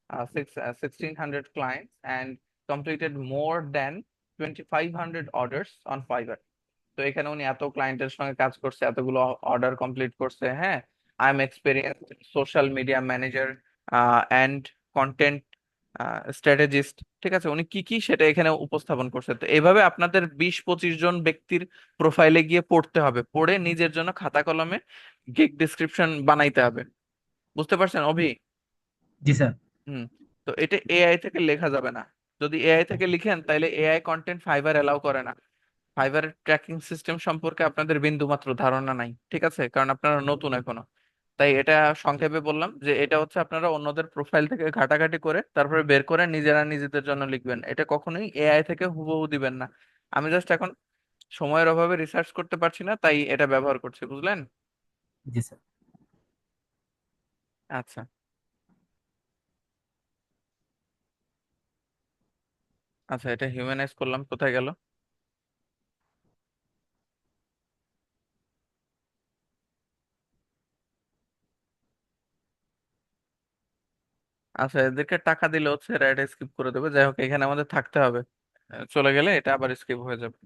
1600 clients and completed more than 2500 orders on Fiverr. তো এখানে উনি এত ক্লায়েন্টের সঙ্গে কাজ করছে, এতগুলো অর্ডার কমপ্লিট করছে। হ্যাঁ, I am experienced social media manager and content strategist. ঠিক আছে, উনি কি কি সেটা এখানে উপস্থাপন করছে। তো এইভাবে আপনাদের 20-25 জন ব্যক্তির প্রোফাইলে গিয়ে পড়তে হবে, পড়ে নিজের জন্য খাতা কলমে গিগ ডিসক্রিপশন বানাইতে হবে। বুঝতে পারছেন অভি? জি স্যার। হুম। তো এটা এআই থেকে লেখা যাবে না। যদি এআই থেকে লিখেন তাহলে এআই কন্টেন্ট ফাইবার এলাও করে না। ফাইবারের ট্র্যাকিং সিস্টেম সম্পর্কে আপনাদের বিন্দুমাত্র ধারণা নাই, ঠিক আছে, কারণ আপনারা নতুন এখনো। তাই এটা সংক্ষেপে বললাম যে এটা হচ্ছে আপনারা অন্যদের প্রোফাইল থেকে ঘাটাঘাটি করে তারপরে বের করে নিজেরা নিজেদের জন্য লিখবেন। এটা কখনোই এআই থেকে হুবহু দিবেন না। আমি জাস্ট এখন সময়ের অভাবে রিসার্চ করতে পারছি না, তাই এটা ব্যবহার করছি, বুঝলেন? জি স্যার। আচ্ছা। আচ্ছা, এটা হিউম্যানাইজ করলাম, কোথায় গেল? আচ্ছা, এদেরকে টাকা দিলে হচ্ছে এরা এটা স্কিপ করে দেবে। যাই হোক, এখানে আমাদের থাকতে হবে। চলে গেলে এটা আবার স্কিপ হয়ে যাবে।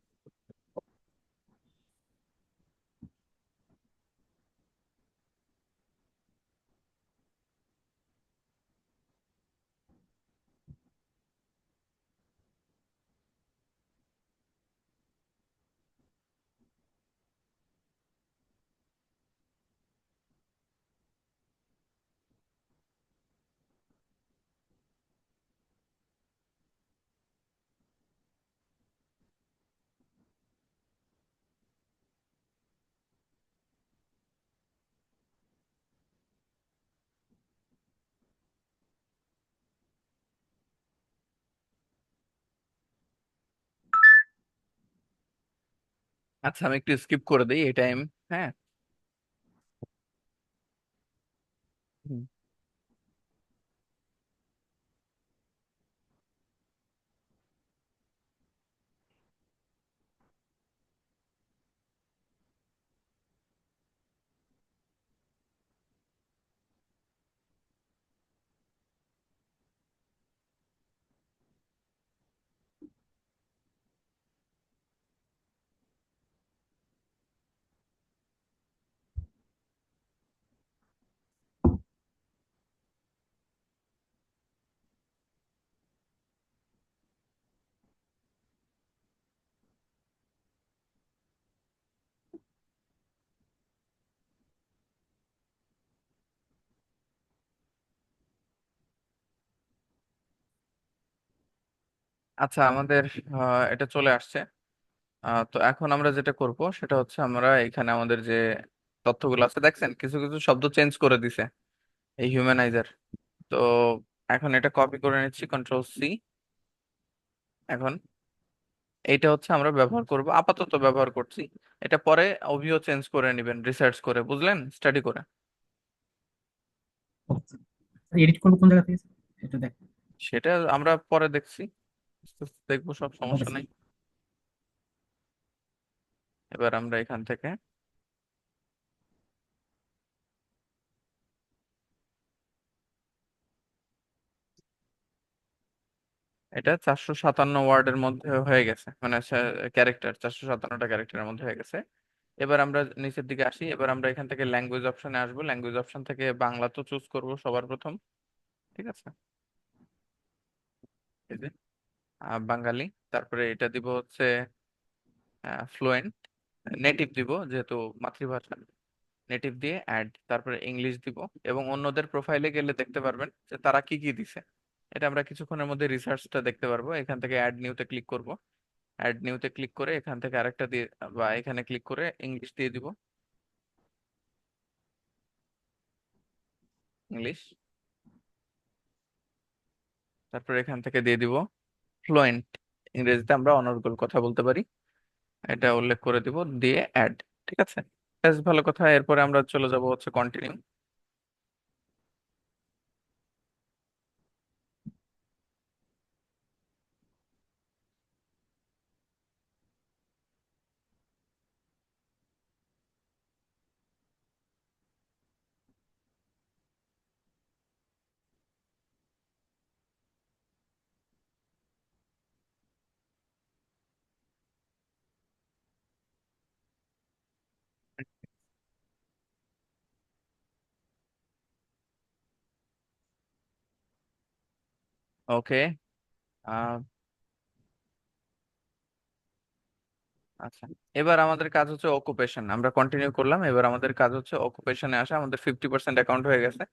আচ্ছা, আমি একটু স্কিপ করে দিই এই টাইম। হ্যাঁ। হুম। আচ্ছা, আমাদের এটা চলে আসছে। তো এখন আমরা যেটা করব সেটা হচ্ছে আমরা এখানে আমাদের যে তথ্যগুলো আছে, দেখছেন কিছু কিছু শব্দ চেঞ্জ করে দিছে এই হিউম্যানাইজার। তো এখন এটা কপি করে নিচ্ছি, কন্ট্রোল C। এখন এইটা হচ্ছে আমরা ব্যবহার করব, আপাতত ব্যবহার করছি। এটা পরে অভিও চেঞ্জ করে নেবেন রিসার্চ করে, বুঝলেন, স্টাডি করে। এডিট করবো কোন জায়গা থেকে স্যার? একটু দেখ। সেটা আমরা পরে দেখছি, আস্তে আস্তে দেখবো, সব ওকে সমস্যা স্যার। নেই। এবার আমরা এখান থেকে এটা 457 ওয়ার্ডের মধ্যে হয়ে গেছে, মানে ক্যারেক্টার 457টা ক্যারেক্টারের মধ্যে হয়ে গেছে। এবার আমরা নিচের দিকে আসি, এবার আমরা এখান থেকে ল্যাঙ্গুয়েজ অপশনে আসবো। ল্যাঙ্গুয়েজ অপশন থেকে বাংলা তো চুজ করব সবার প্রথম, ঠিক আছে। এই যে বাঙালি। তারপরে এটা দিব হচ্ছে ফ্লুয়েন্ট, নেটিভ দিব যেহেতু মাতৃভাষা। নেটিভ দিয়ে অ্যাড, তারপরে ইংলিশ দিব। এবং অন্যদের প্রোফাইলে গেলে দেখতে পারবেন যে তারা কি কি দিছে। এটা আমরা কিছুক্ষণের মধ্যে রিসার্চটা দেখতে পারবো। এখান থেকে অ্যাড নিউতে ক্লিক করব। অ্যাড নিউতে ক্লিক করে এখান থেকে আরেকটা দিয়ে, বা এখানে ক্লিক করে ইংলিশ দিয়ে দিব, ইংলিশ। তারপর এখান থেকে দিয়ে দিব ফ্লুয়েন্ট, ইংরেজিতে আমরা অনর্গল কথা বলতে পারি, এটা উল্লেখ করে দিব, দিয়ে অ্যাড। ঠিক আছে, বেশ ভালো কথা। এরপরে আমরা চলে যাব হচ্ছে কন্টিনিউ। ওকে। আচ্ছা, এবার আমাদের কাজ হচ্ছে অকুপেশন, আমরা কন্টিনিউ করলাম। এবার আমাদের কাজ হচ্ছে অকুপেশনে আসা। আমাদের 50% অ্যাকাউন্ট হয়ে গেছে,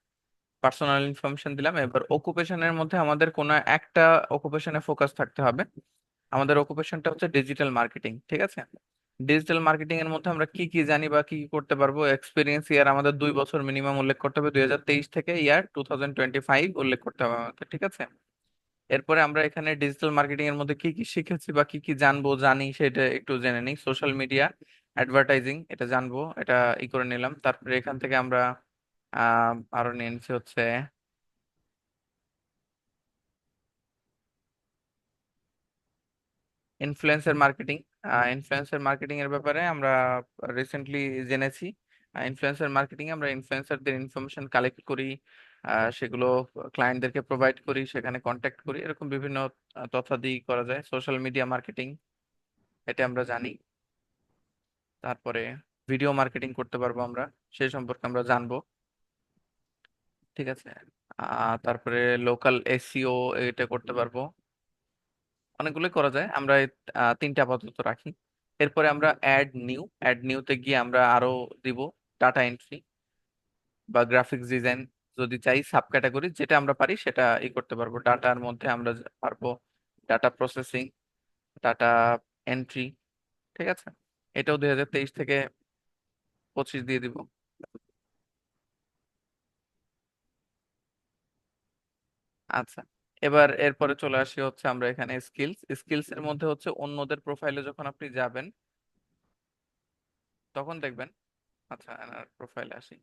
পার্সোনাল ইনফরমেশন দিলাম। এবার অকুপেশনের মধ্যে আমাদের কোনো একটা অকুপেশনে ফোকাস থাকতে হবে। আমাদের অকুপেশনটা হচ্ছে ডিজিটাল মার্কেটিং, ঠিক আছে। ডিজিটাল মার্কেটিং এর মধ্যে আমরা কি কি জানি বা কি কি করতে পারবো, এক্সপিরিয়েন্স ইয়ার আমাদের 2 বছর মিনিমাম উল্লেখ করতে হবে, 2023 থেকে ইয়ার 2025 উল্লেখ করতে হবে আমাদের, ঠিক আছে। এরপরে আমরা এখানে ডিজিটাল মার্কেটিং এর মধ্যে কি কি শিখেছি বা কি কি জানবো জানি সেটা একটু জেনে নিই। সোশ্যাল মিডিয়া অ্যাডভার্টাইজিং এটা জানবো, এটা করে নিলাম। তারপরে এখান থেকে আমরা আরো নিয়ে নিচ্ছি হচ্ছে ইনফ্লুয়েন্সার মার্কেটিং। ইনফ্লুয়েন্সার মার্কেটিং এর ব্যাপারে আমরা রিসেন্টলি জেনেছি। ইনফ্লুয়েন্সার মার্কেটিং আমরা ইনফ্লুয়েন্সারদের ইনফরমেশন কালেক্ট করি, সেগুলো ক্লায়েন্টদেরকে প্রোভাইড করি, সেখানে কন্ট্যাক্ট করি, এরকম বিভিন্ন তথ্যাদি করা যায়। সোশ্যাল মিডিয়া মার্কেটিং এটা আমরা জানি। তারপরে ভিডিও মার্কেটিং করতে পারবো আমরা, সেই সম্পর্কে আমরা জানবো, ঠিক আছে। তারপরে লোকাল এসইও এটা করতে পারবো। অনেকগুলো করা যায়, আমরা এই, তিনটা আপাতত রাখি। এরপরে আমরা অ্যাড নিউতে গিয়ে আমরা আরো দিব ডাটা এন্ট্রি বা গ্রাফিক্স ডিজাইন, যদি চাই সাব ক্যাটাগরি যেটা আমরা পারি সেটা করতে পারবো। ডাটার মধ্যে আমরা পারবো ডাটা প্রসেসিং, ডাটা এন্ট্রি, ঠিক আছে। এটাও 2023 থেকে 25 দিয়ে দিব। আচ্ছা, এবার এরপরে চলে আসি হচ্ছে আমরা এখানে স্কিলস। স্কিলস এর মধ্যে হচ্ছে অন্যদের প্রোফাইলে যখন আপনি যাবেন তখন দেখবেন, আচ্ছা প্রোফাইলে আসি।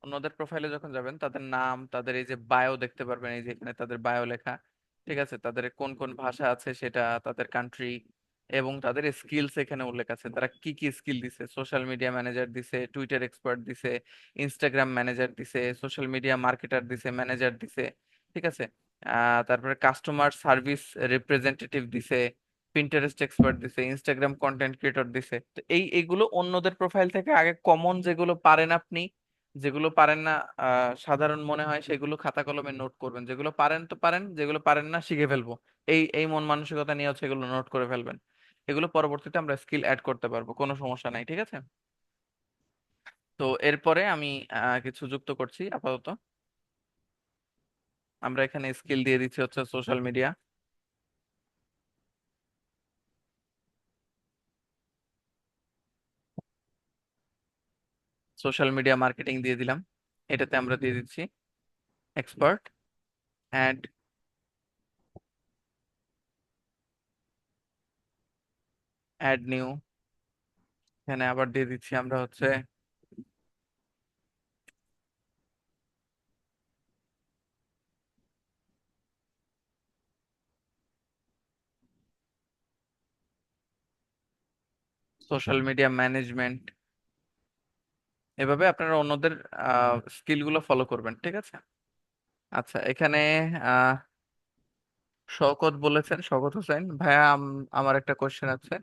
অন্যদের প্রোফাইলে যখন যাবেন তাদের নাম, তাদের এই যে বায়ো দেখতে পারবেন, এই যে এখানে তাদের বায়ো লেখা, ঠিক আছে, তাদের কোন কোন ভাষা আছে সেটা, তাদের কান্ট্রি, এবং তাদের স্কিলস এখানে উল্লেখ আছে, তারা কি কি স্কিল দিছে। সোশ্যাল মিডিয়া ম্যানেজার দিছে, টুইটার এক্সপার্ট দিছে, ইনস্টাগ্রাম ম্যানেজার দিছে, সোশ্যাল মিডিয়া মার্কেটার দিছে, ম্যানেজার দিছে, ঠিক আছে। তারপরে কাস্টমার সার্ভিস রিপ্রেজেন্টেটিভ দিছে, পিন্টারেস্ট এক্সপার্ট দিছে, ইনস্টাগ্রাম কন্টেন্ট ক্রিয়েটর দিছে। তো এইগুলো অন্যদের প্রোফাইল থেকে আগে কমন যেগুলো পারেন আপনি, যেগুলো পারেন না সাধারণ মনে হয়, সেগুলো খাতা কলমে নোট করবেন। যেগুলো পারেন তো পারেন, যেগুলো পারেন না শিখে ফেলবো, এই এই মন মানসিকতা নিয়ে হচ্ছে এগুলো নোট করে ফেলবেন। এগুলো পরবর্তীতে আমরা স্কিল অ্যাড করতে পারবো, কোনো সমস্যা নাই, ঠিক আছে। তো এরপরে আমি কিছু যুক্ত করছি আপাতত। আমরা এখানে স্কিল দিয়ে দিচ্ছি হচ্ছে social media. Social media marketing দিয়ে দিলাম, এটাতে আমরা দিয়ে দিচ্ছি এক্সপার্ট। অ্যাড, অ্যাড নিউ, এখানে আবার দিয়ে দিচ্ছি আমরা হচ্ছে সোশ্যাল মিডিয়া ম্যানেজমেন্ট। এভাবে আপনারা অন্যদের স্কিল গুলো ফলো করবেন, ঠিক আছে। আচ্ছা, এখানে আহ শওকত বলেছেন, শওকত হোসেন ভাইয়া, আমার একটা কোশ্চেন আছে।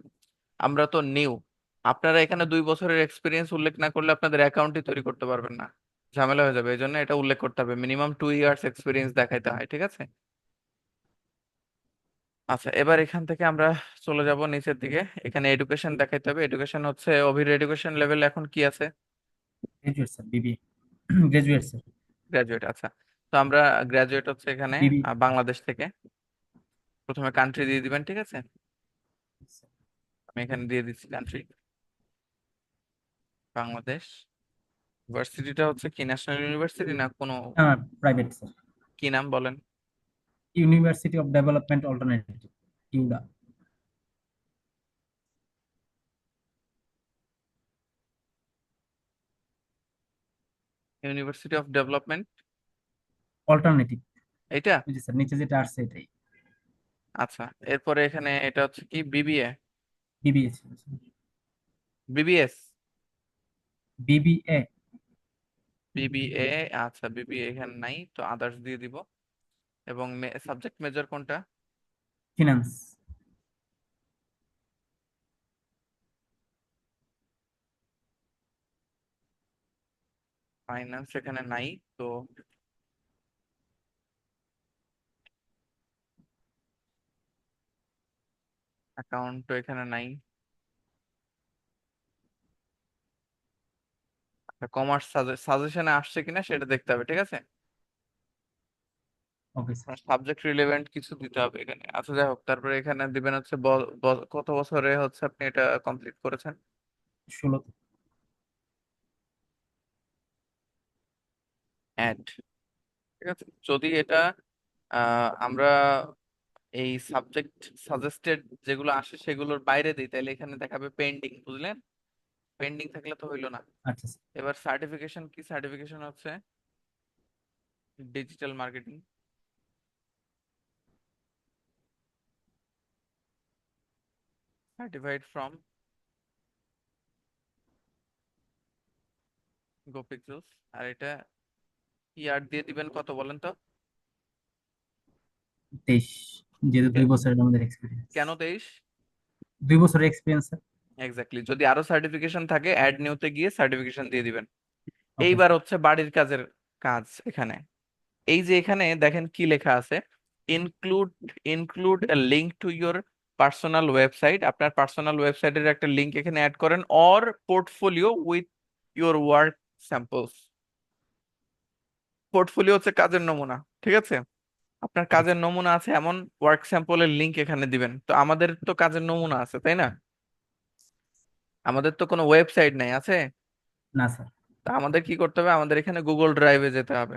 আমরা তো নিউ, আপনারা এখানে 2 বছরের এক্সপিরিয়েন্স উল্লেখ না করলে আপনাদের অ্যাকাউন্টই তৈরি করতে পারবেন না, ঝামেলা হয়ে যাবে। এই জন্য এটা উল্লেখ করতে হবে, মিনিমাম 2 ইয়ার্স এক্সপিরিয়েন্স দেখাইতে হয়, ঠিক আছে। আচ্ছা, এবার এখান থেকে আমরা চলে যাব নিচের দিকে। এখানে এডুকেশন দেখাইতে হবে। এডুকেশন হচ্ছে অভির এডুকেশন লেভেল এখন কি আছে? Graduate sir, BBA. Graduate sir. Graduate, আচ্ছা। তো আমরা গ্রাজুয়েট হচ্ছে এখানে বিবি। বাংলাদেশ থেকে। প্রথমে কান্ট্রি দিয়ে দিবেন, ঠিক আছে। আমি এখানে দিয়ে দিচ্ছি কান্ট্রি বাংলাদেশ। ইউনিভার্সিটিটা হচ্ছে কি, ন্যাশনাল ইউনিভার্সিটি না কোনো, প্রাইভেট স্যার। কি নাম বলেন? University of development alternative, UODA. University of development, alternative. এটা, জি স্যার, নিচে যেটা আসছে এটাই। আচ্ছা। এরপরে এখানে এটা হচ্ছে কি, বিবিএ, বিবিএ ছিল। BBS, BBA. বিবিএ, আচ্ছা বিবিএ এখানে নাই তো আদার্স দিয়ে দিব। এবং সাবজেক্ট মেজর কোনটা? ফিনান্স। ফাইন্যান্স এখানে নাই তো। অ্যাকাউন্ট তো এখানে নাই। কমার্স সাজেশনে আসছে কিনা সেটা দেখতে হবে, ঠিক আছে। Okay sir. সাবজেক্ট রিলেভেন্ট কিছু দিতে হবে এখানে। আচ্ছা যাই হোক, তারপরে এখানে দিবেন হচ্ছে কত বছরে হচ্ছে আপনি এটা কমপ্লিট করেছেন। 16। অ্যাড, ঠিক আছে। যদি এটা আমরা এই সাবজেক্ট সাজেস্টেড যেগুলো আসে সেগুলোর বাইরে দিই, তাহলে এখানে দেখাবে পেন্ডিং, বুঝলেন? পেন্ডিং থাকলে তো হইলো না। আচ্ছা স্যার। এবার সার্টিফিকেশন কি? সার্টিফিকেশন হচ্ছে ডিজিটাল মার্কেটিং, সার্টিফাইড ফ্রম গোপিক্সেলস। আর এটা ইয়ার দিয়ে দিবেন কত বলেন তো? 23, যেহেতু কে- 2 বছরের আমাদের এক্সপিরিয়েন্স। কেন 23? 2 বছরের এক্সপিরিয়েন্স স্যার। এক্স্যাক্টলি, যদি আরো সার্টিফিকেশন থাকে অ্যাড নিউতে গিয়ে সার্টিফিকেশন দিয়ে দিবেন। ওকে এইবার হচ্ছে বাড়ির কাজের কাজ এখানে। এই যে এখানে দেখেন কি লেখা আছে, include, include A link to your personal website. আপনার পার্সোনাল ওয়েবসাইটের একটা লিঙ্ক এখানে অ্যাড করেন, or portfolio with your work samples. Portfolio হচ্ছে কাজের নমুনা, ঠিক আছে। আপনার ওকে কাজের স্যার। নমুনা আছে এমন ওয়ার্ক স্যাম্পলের লিঙ্ক এখানে দিবেন। তো আমাদের তো কাজের নমুনা আছে, তাই না? আমাদের তো কোনো ওয়েবসাইট নাই, আছে? না স্যার। তা আমাদের কি করতে হবে? আমাদের এখানে গুগল ড্রাইভে যেতে হবে,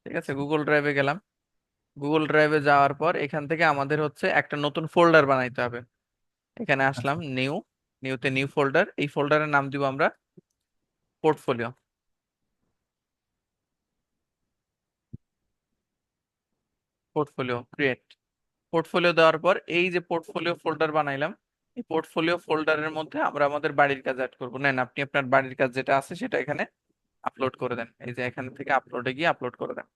ঠিক আছে। আচ্ছা। গুগল ড্রাইভে গেলাম। গুগল ড্রাইভে যাওয়ার পর এখান থেকে আমাদের হচ্ছে একটা নতুন ফোল্ডার বানাইতে হবে। এখানে আসলাম, আচ্ছা। নিউ, নিউতে নিউ ফোল্ডার, এই ফোল্ডারের নাম দিব আমরা পোর্টফোলিও। Portfolio create. পোর্টফোলিও দেওয়ার পর এই যে পোর্টফোলিও ফোল্ডার বানাইলাম, এই পোর্টফোলিও ফোল্ডারের মধ্যে আমরা আমাদের বাড়ির কাজ অ্যাড করবো। নেন আপনি আপনার বাড়ির কাজ যেটা আছে সেটা এখানে আপলোড করে দেন, এই যে এখান থেকে আপলোডে গিয়ে আপলোড করে দেন।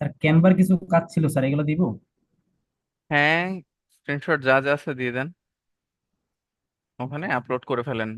স্যার ক্যানভার কিছু কাজ ছিল স্যার, এগুলো দিব? হ্যাঁ, স্ক্রিনশট যা যা আছে দিয়ে দেন, ওখানে আপলোড করে ফেলেন।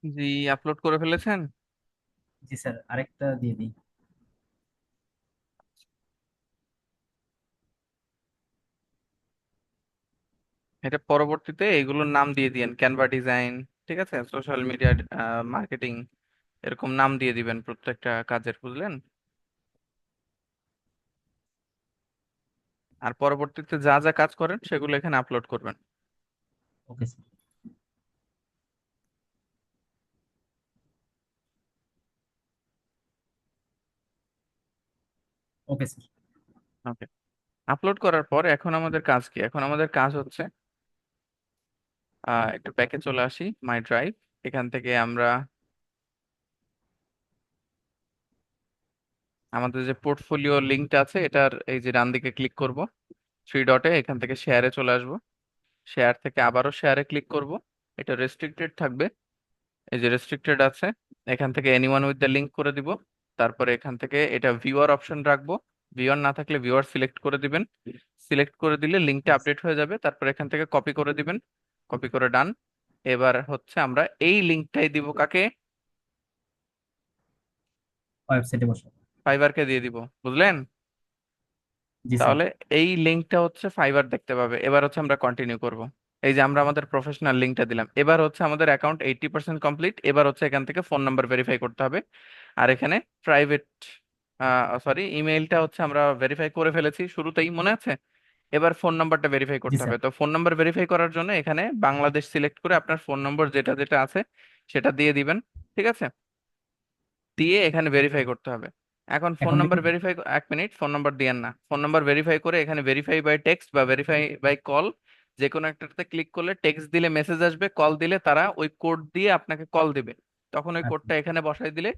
জি, আপলোড করে ফেলেছেন। জি স্যার, আরেকটা দিয়ে দিই। এটা পরবর্তীতে এগুলোর নাম দিয়ে দিয়েন, ক্যানভা ডিজাইন, ঠিক আছে, সোশ্যাল মিডিয়া মার্কেটিং, এরকম নাম দিয়ে দিবেন প্রত্যেকটা কাজের, বুঝলেন? আর পরবর্তীতে যা যা কাজ করেন সেগুলো এখানে আপলোড করবেন। Okay sir. Okay sir. Okay, upload করার পর এখন আমাদের কাজ কি? এখন আমাদের কাজ হচ্ছে একটু ব্যাকে চলে আসি, মাই ড্রাইভ। এখান থেকে আমরা আমাদের যে পোর্টফোলিও লিঙ্কটা আছে এটার এই যে ডান দিকে ক্লিক করব, থ্রি ডটে, এখান থেকে শেয়ারে চলে আসব। শেয়ার থেকে আবারও শেয়ারে ক্লিক করব। এটা রেস্ট্রিক্টেড থাকবে, এই যে রেস্ট্রিক্টেড আছে, এখান থেকে এনিওয়ান উইথ দ্য লিঙ্ক করে দিব। তারপরে এখান থেকে এটা ভিউয়ার অপশন রাখবো, ভিউয়ার না থাকলে ভিউয়ার সিলেক্ট করে দিবেন। সিলেক্ট করে দিলে লিঙ্কটা আপডেট হয়ে যাবে, তারপর এখান থেকে কপি করে দিবেন, কপি করে ডান। এবার হচ্ছে আমরা এই লিঙ্কটাই দিব কাকে? ওয়েবসাইটে বসাবো। ফাইবারকে দিয়ে দিব, বুঝলেন? জি স্যার। তাহলে এই লিঙ্কটা হচ্ছে ফাইবার দেখতে পাবে। এবার হচ্ছে আমরা কন্টিনিউ করব। এই যে আমরা আমাদের প্রফেশনাল লিঙ্কটা দিলাম, এবার হচ্ছে আমাদের অ্যাকাউন্ট 80% কমপ্লিট। এবার হচ্ছে এখান থেকে ফোন নাম্বার ভেরিফাই করতে হবে। আর এখানে প্রাইভেট, সরি, ইমেইলটা হচ্ছে আমরা ভেরিফাই করে ফেলেছি শুরুতেই, মনে আছে? এবার ফোন নাম্বারটা ভেরিফাই জি করতে স্যার। হবে। তো ফোন নাম্বার ভেরিফাই করার জন্য এখানে বাংলাদেশ সিলেক্ট করে আপনার ফোন নম্বর যেটা যেটা আছে সেটা দিয়ে দিবেন, ঠিক আছে? দিয়ে এখানে ভেরিফাই করতে হবে। এখন ফোন এখন দিব? নাম্বার ভেরিফাই, এক মিনিট, ফোন নাম্বার দিয়েন না, ফোন নাম্বার ভেরিফাই করে এখানে ভেরিফাই বাই টেক্সট বা ভেরিফাই বাই কল, যে কোনো একটাতে ক্লিক করলে টেক্সট দিলে মেসেজ আসবে, কল দিলে তারা ওই কোড দিয়ে আপনাকে কল দিবে, তখন ওই আচ্ছা। কোডটা এখানে বসাই দিলে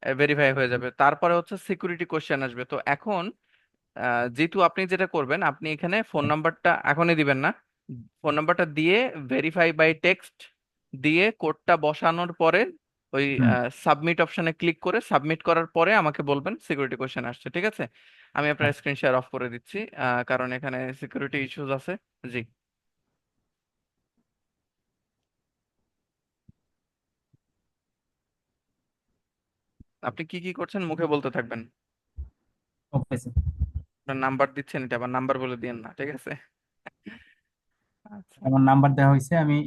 ভেরিফাই হয়ে যাবে। তারপরে হচ্ছে সিকিউরিটি কোশ্চেন আসবে। তো এখন যেহেতু আপনি যেটা করবেন, আপনি এখানে ফোন নাম্বারটা এখনই দিবেন না, ফোন নাম্বারটা দিয়ে ভেরিফাই বাই টেক্সট দিয়ে কোডটা বসানোর পরে ওই হুম। সাবমিট অপশনে ক্লিক করে সাবমিট করার পরে আমাকে বলবেন সিকিউরিটি কোশ্চেন আসছে, ঠিক আছে? আমি আপনার আচ্ছা। স্ক্রিন শেয়ার অফ করে দিচ্ছি, কারণ এখানে সিকিউরিটি ইস্যুস আছে। জি, আপনি কি কি করছেন মুখে বলতে থাকবেন। Okay sir. আপনার নাম্বার দিচ্ছেন, এটা আবার নাম্বার বলে দিয়েন না, ঠিক আছে? আচ্ছা আমার নাম্বার দেওয়া হয়েছে, আমি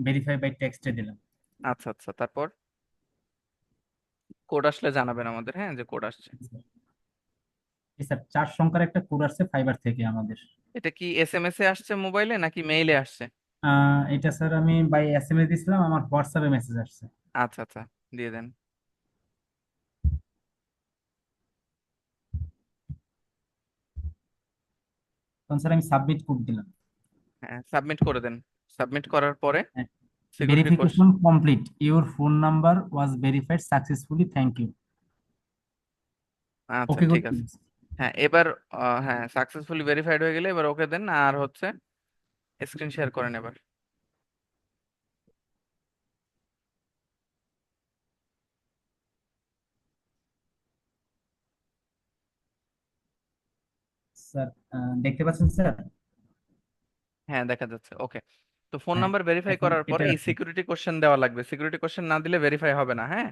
ভেরিফাই বাই টেক্সটে দিলাম। আচ্ছা আচ্ছা, তারপর কোড আসলে জানাবেন আমাদের, হ্যাঁ, যে কোড আসছে। জি স্যার, 4 সংখ্যার একটা কোড আসছে ফাইবার থেকে আমাদের। এটা কি এসএমএস এ আসছে মোবাইলে নাকি মেইলে আসছে? এটা স্যার আমি বাই এসএমএস দিছিলাম, আমার হোয়াটসঅ্যাপে মেসেজ আসছে। আচ্ছা আচ্ছা, দিয়ে দেন। তখন স্যার আমি সাবমিট কোড দিলাম। হ্যাঁ, সাবমিট করে দেন। সাবমিট করার পরে security question. Verification complete, your phone number was verified successfully, thank you. আচ্ছা ওকে ঠিক করতে আছে। দিচ্ছি। হ্যাঁ এবার হ্যাঁ, সাকসেসফুলি ভেরিফাইড হয়ে গেলে এবার ওকে দেন, আর হচ্ছে স্ক্রিন শেয়ার করেন এবার। স্যার দেখতে পাচ্ছেন স্যার? হ্যাঁ দেখা যাচ্ছে, ওকে। তো ফোন হ্যাঁ, নাম্বার ভেরিফাই এখন করার পর এটা এই আছে। সিকিউরিটি কোশ্চেন দেওয়া লাগবে, সিকিউরিটি কোশ্চেন না দিলে ভেরিফাই হবে না, হ্যাঁ।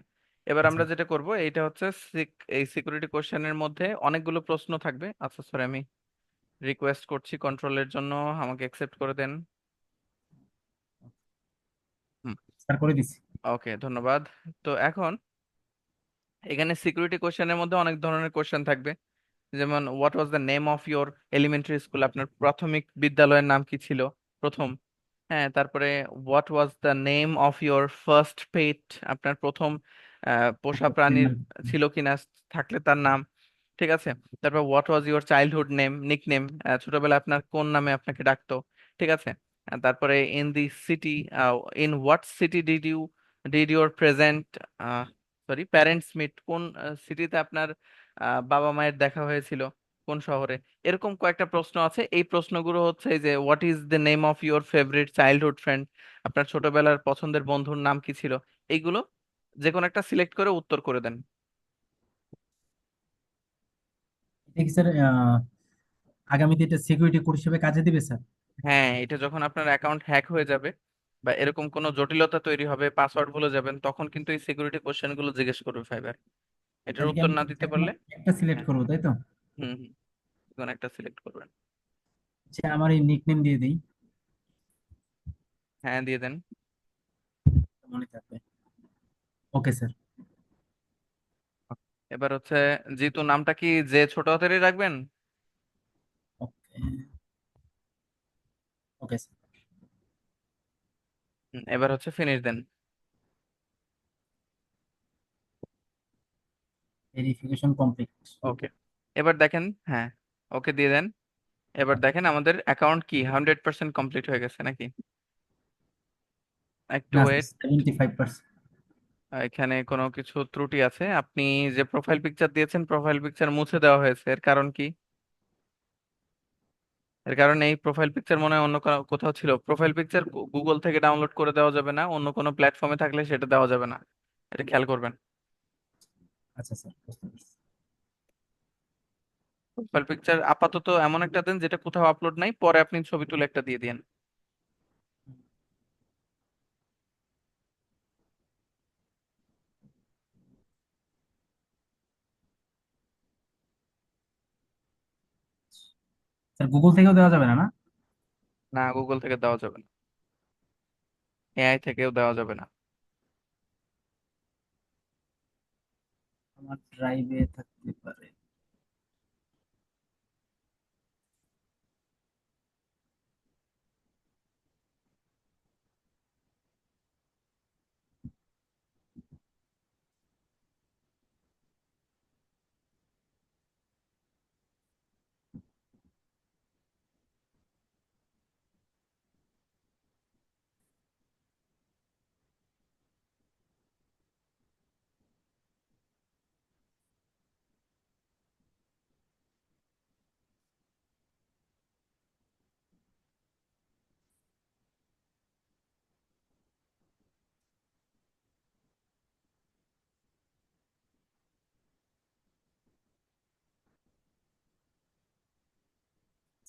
এবার আচ্ছা। আমরা যেটা করব এইটা হচ্ছে এই সিকিউরিটি কোশ্চেনের মধ্যে অনেকগুলো প্রশ্ন থাকবে। আচ্ছা সরি, আমি রিকোয়েস্ট করছি কন্ট্রোলের জন্য, আমাকে অ্যাকসেপ্ট করে দেন। হুম, স্যার করে দিচ্ছি। ওকে ধন্যবাদ। তো এখন এখানে সিকিউরিটি কোশ্চেনের মধ্যে অনেক ধরনের কোশ্চেন থাকবে, যেমন what was the name of your elementary school, আপনার প্রাথমিক বিদ্যালয়ের নাম কি ছিল প্রথম। হ্যাঁ, তারপরে what was the name of your first pet, আপনার প্রথম পোষা প্রাণীর ছিল কিনা, থাকলে তার নাম, ঠিক আছে? তারপর what was your childhood name, nick name, ছোটবেলায় আপনার কোন নামে আপনাকে ডাকতো, ঠিক আছে? তারপরে in the city, in what city did your present sorry parents meet, কোন সিটিতে আপনার বাবা মায়ের দেখা হয়েছিল, কোন শহরে। এরকম কয়েকটা প্রশ্ন আছে, এই প্রশ্নগুলো হচ্ছে এই যে what is the name of your favourite childhood friend, আপনার ছোটবেলার পছন্দের বন্ধুর নাম কি ছিল। এইগুলো যে কোনো একটা সিলেক্ট করে উত্তর করে দেন। এটা কি স্যার আগামীতে এটা সিকিউরিটি কোড হিসেবে কাজে দিবে স্যার? হ্যাঁ, এটা যখন আপনার অ্যাকাউন্ট হ্যাক হয়ে যাবে বা এরকম কোনো জটিলতা তৈরি হবে, পাসওয়ার্ড ভুলে যাবেন, তখন কিন্তু এই সিকিউরিটি কোশ্চেন গুলো জিজ্ঞেস করবে ফাইবার। এটার তাহলে কি উত্তর আমি না দিতে পারলে, একটা সিলেক্ট হ্যাঁ, করবো, তাই তো? হুম হুম, কোনো একটা সিলেক্ট করবেন। আচ্ছা, আমার এই নিকনেম দিয়ে দিই, হ্যাঁ দিয়ে দেন। মনে থাকবে। Okay sir. এবার হচ্ছে জিতু নামটা কি যে ছোট হাতেরই রাখবেন? ওকে। Okay sir. এবার হচ্ছে ফিনিশ দেন। Verification complete. ওকে, এবার দেখেন, হ্যাঁ, ওকে দিয়ে দেন। এবার দেখেন আমাদের অ্যাকাউন্ট কি 100% কমপ্লিট হয়ে গেছে নাকি। একটু না স্যার, ওয়েট, 75%। এখানে কোনো কিছু ত্রুটি আছে। আপনি যে প্রোফাইল পিকচার দিয়েছেন, প্রোফাইল পিকচার মুছে দেওয়া হয়েছে, এর কারণ কি? এর কারণ এই প্রোফাইল পিকচার মনে হয় অন্য কোথাও ছিল। প্রোফাইল পিকচার গুগল থেকে ডাউনলোড করে দেওয়া যাবে না, অন্য কোনো প্ল্যাটফর্মে থাকলে সেটা দেওয়া যাবে না, এটা খেয়াল করবেন। আচ্ছা স্যার, বুঝতে পারছি। প্রোফাইল পিকচার আপাতত এমন একটা দেন যেটা কোথাও আপলোড নাই, পরে আপনি ছবি তুলে একটা দিয়ে দিন। স্যার গুগল থেকেও দেওয়া যাবে না, না? না, গুগল থেকে দেওয়া যাবে না, এআই থেকেও দেওয়া যাবে না। আমার ড্রাইভে থাকতে পারে।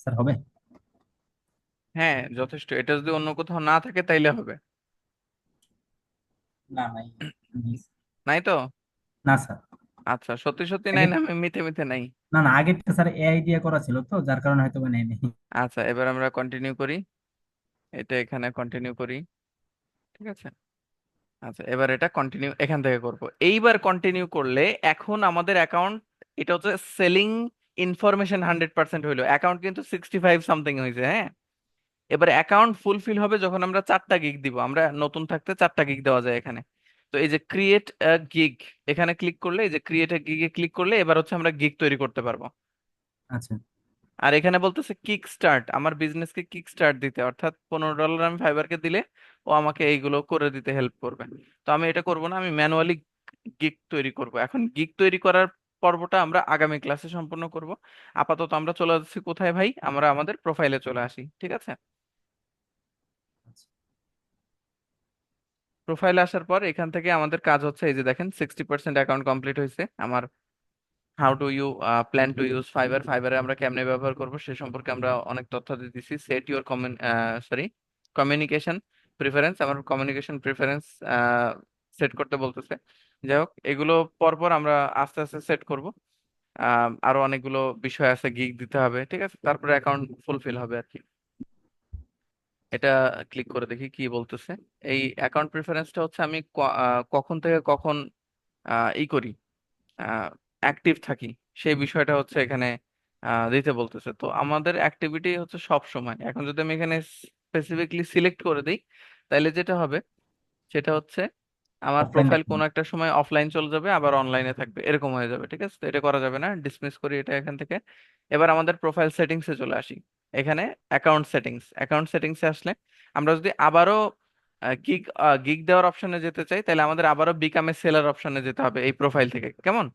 স্যার হবে? হ্যাঁ, যথেষ্ট। এটা যদি অন্য কোথাও না থাকে তাইলে হবে। না নাই, নেই। নাই তো? না স্যার। আচ্ছা, সত্যি সত্যি নাই আগে, না আমি মিথ্যে মিথ্যে নাই? না না, আগেরটা স্যার এআই দিয়ে করা ছিল তো, যার কারণে হয়তো বা নেই নেই। আচ্ছা, এবার আমরা কন্টিনিউ করি। এটা এখানে কন্টিনিউ করি। ঠিক আছে। আচ্ছা, এবার এটা কন্টিনিউ এখান থেকে করব। এইবার কন্টিনিউ করলে এখন আমাদের অ্যাকাউন্ট, এটা হচ্ছে সেলিং ইনফরমেশন 100% হইলো, অ্যাকাউন্ট কিন্তু 65 সামথিং হয়েছে, হ্যাঁ। এবার অ্যাকাউন্ট ফুলফিল হবে যখন আমরা 4টা গিগ দিব। আমরা নতুন থাকতে 4টা গিগ দেওয়া যায় এখানে। তো এই যে ক্রিয়েট গিগ, এখানে ক্লিক করলে, এই যে ক্রিয়েট গিগে ক্লিক করলে এবার হচ্ছে আমরা গিগ তৈরি করতে পারবো। আচ্ছা আর এখানে বলতেছে কিক স্টার্ট, আমার বিজনেসকে কিক স্টার্ট দিতে, অর্থাৎ $15 আমি ফাইবারকে দিলে ও আমাকে এইগুলো করে দিতে হেল্প করবে। তো আমি এটা করব না, আমি ম্যানুয়ালি গিগ তৈরি করব। এখন গিগ তৈরি করার পর্বটা আমরা আগামী ক্লাসে সম্পূর্ণ করব। আপাতত আমরা চলে যাচ্ছি কোথায় ভাই, আমরা আমাদের প্রোফাইলে চলে আসি, ঠিক আছে। আচ্ছা। প্রোফাইলে আসার পর এখান থেকে আমাদের কাজ হচ্ছে, এই যে দেখেন 60% অ্যাকাউন্ট কমপ্লিট হয়েছে আমার। How to you plan to use Fiverr, ফাইবারে আমরা কেমনে ব্যবহার করব সে সম্পর্কে আমরা অনেক তথ্য দিয়ে দিচ্ছি। Set your sorry communication preference, আমার কমিউনিকেশন প্রিফারেন্স সেট করতে বলতেছে। যাই হোক, এগুলো পরপর আমরা আস্তে আস্তে সেট করব। আরো অনেকগুলো বিষয় আছে, গিগ দিতে হবে, ঠিক আছে, তারপরে অ্যাকাউন্ট ফুলফিল হবে আর কি। এটা ক্লিক করে দেখি কি বলতেছে। এই অ্যাকাউন্ট প্রিফারেন্সটা হচ্ছে আমি কখন থেকে কখন ই করি, অ্যাক্টিভ থাকি, সেই বিষয়টা হচ্ছে এখানে দিতে বলতেছে। তো আমাদের অ্যাক্টিভিটি হচ্ছে সব সময়। এখন যদি আমি এখানে স্পেসিফিকলি সিলেক্ট করে দিই, তাহলে যেটা হবে সেটা হচ্ছে আমার অফলাইন প্রোফাইল দেখুন। কোনো একটা সময় অফলাইন চলে যাবে, আবার অনলাইনে থাকবে, এরকম হয়ে যাবে। ঠিক আছে, তো এটা করা যাবে না, ডিসমিস করি এটা এখান থেকে। এবার আমাদের প্রোফাইল সেটিংসে চলে আসি। এখানে অ্যাকাউন্ট সেটিংস, অ্যাকাউন্ট সেটিংসে আসলে আমরা যদি আবারও গিগ গিগ দেওয়ার অপশনে যেতে চাই, তাহলে আমাদের আবারও বিকাম এ সেলার অপশনে যেতে হবে এই প্রোফাইল থেকে, কেমন?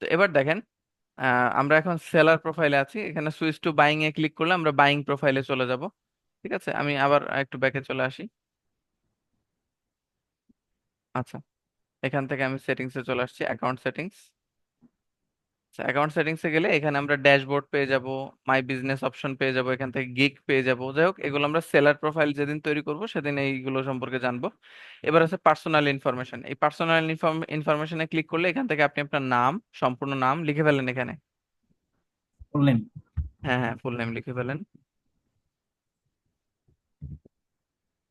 তো এবার দেখেন, আমরা এখন সেলার প্রোফাইলে আছি, এখানে সুইচ টু বাইং এ ক্লিক করলে আমরা বাইং প্রোফাইলে চলে যাব। ঠিক আছে, আমি আবার একটু ব্যাকে চলে আসি। আচ্ছা, এখান থেকে আমি সেটিংসে চলে আসছি, অ্যাকাউন্ট সেটিংস। অ্যাকাউন্ট সেটিংস এ গেলে এখানে আমরা ড্যাশবোর্ড পেয়ে যাব, মাই বিজনেস অপশন পেয়ে যাব, এখান থেকে গিগ পেয়ে যাব। যাই হোক, এগুলো আমরা সেলার প্রোফাইল যেদিন তৈরি করব সেদিন এইগুলো সম্পর্কে জানবো। এবার আছে পার্সোনাল ইনফরমেশন। এই পার্সোনাল ইনফরমেশনে ক্লিক করলে এখান থেকে আপনি আপনার নাম, সম্পূর্ণ নাম লিখে ফেলেন এখানে। বললেন। হ্যাঁ হ্যাঁ, ফুল নেম লিখে ফেলেন।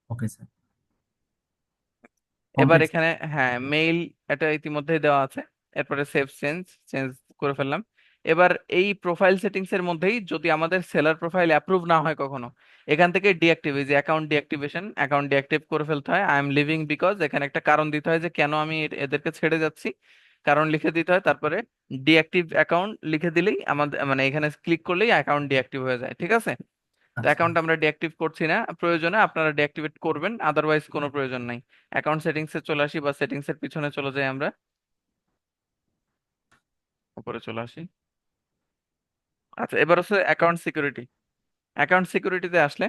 ওকে স্যার। এবার কমপ্লিট। এখানে হ্যাঁ, মেইল এটা ইতিমধ্যেই দেওয়া আছে। এরপরে সেভ চেঞ্জ, চেঞ্জ করে ফেললাম। এবার এই প্রোফাইল সেটিংস এর মধ্যেই যদি আমাদের সেলার প্রোফাইল অ্যাপ্রুভ না হয় কখনো, এখান থেকে ডিঅ্যাক্টিভ, এই যে অ্যাকাউন্ট ডিঅ্যাক্টিভেশন, অ্যাকাউন্ট ডিঅ্যাক্টিভ করে ফেলতে হয়। আই এম লিভিং বিকজ, এখানে একটা কারণ দিতে হয় যে কেন আমি এদেরকে ছেড়ে যাচ্ছি, কারণ লিখে দিতে হয়। তারপরে ডিঅ্যাক্টিভ অ্যাকাউন্ট লিখে দিলেই আমাদের, মানে এখানে ক্লিক করলেই অ্যাকাউন্ট ডিঅ্যাক্টিভ হয়ে যায়, ঠিক আছে। তো আচ্ছা অ্যাকাউন্ট আমরা ডিঅ্যাক্টিভ করছি না, প্রয়োজনে আপনারা ডিঅ্যাক্টিভেট করবেন, আদারওয়াইজ কোনো প্রয়োজন নাই। অ্যাকাউন্ট সেটিংস এ চলে আসি, বা সেটিংস এর পিছনে চলে যাই আমরা, উপরে চলে আসি। আচ্ছা, এবার হচ্ছে অ্যাকাউন্ট সিকিউরিটি। অ্যাকাউন্ট সিকিউরিটিতে আসলে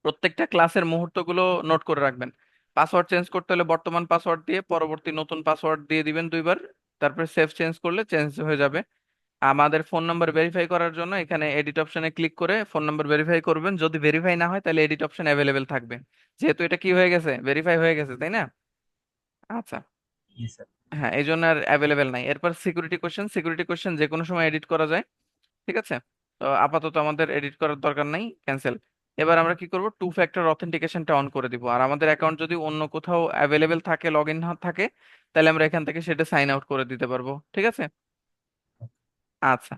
প্রত্যেকটা ক্লাসের মুহূর্তগুলো নোট করে রাখবেন। পাসওয়ার্ড চেঞ্জ করতে হলে বর্তমান পাসওয়ার্ড দিয়ে পরবর্তী নতুন পাসওয়ার্ড দিয়ে দিবেন 2বার। তারপরে সেভ চেঞ্জ করলে চেঞ্জ হয়ে যাবে। আমাদের ফোন নাম্বার ভেরিফাই করার জন্য এখানে এডিট অপশনে ক্লিক করে ফোন নাম্বার ভেরিফাই করবেন। যদি ভেরিফাই না হয় তাহলে এডিট অপশন অ্যাভেলেবেল থাকবে, যেহেতু এটা কি হয়ে গেছে, ভেরিফাই হয়ে গেছে, তাই না? আচ্ছা, জি স্যার। হ্যাঁ, এই জন্য আর অ্যাভেলেবেল নাই। এরপর সিকিউরিটি কোশ্চেন, সিকিউরিটি কোশ্চেন যে কোনো সময় এডিট করা যায়, ঠিক আছে। তো আপাতত আমাদের এডিট করার দরকার নাই, ক্যান্সেল। এবার আমরা কি করব, টু ফ্যাক্টর অথেন্টিকেশনটা অন করে দিব। আর আমাদের অ্যাকাউন্ট যদি অন্য কোথাও অ্যাভেলেবেল থাকে, লগ ইন থাকে, তাহলে আমরা এখান থেকে সেটা সাইন আউট করে দিতে পারবো, ঠিক আছে। আচ্ছা,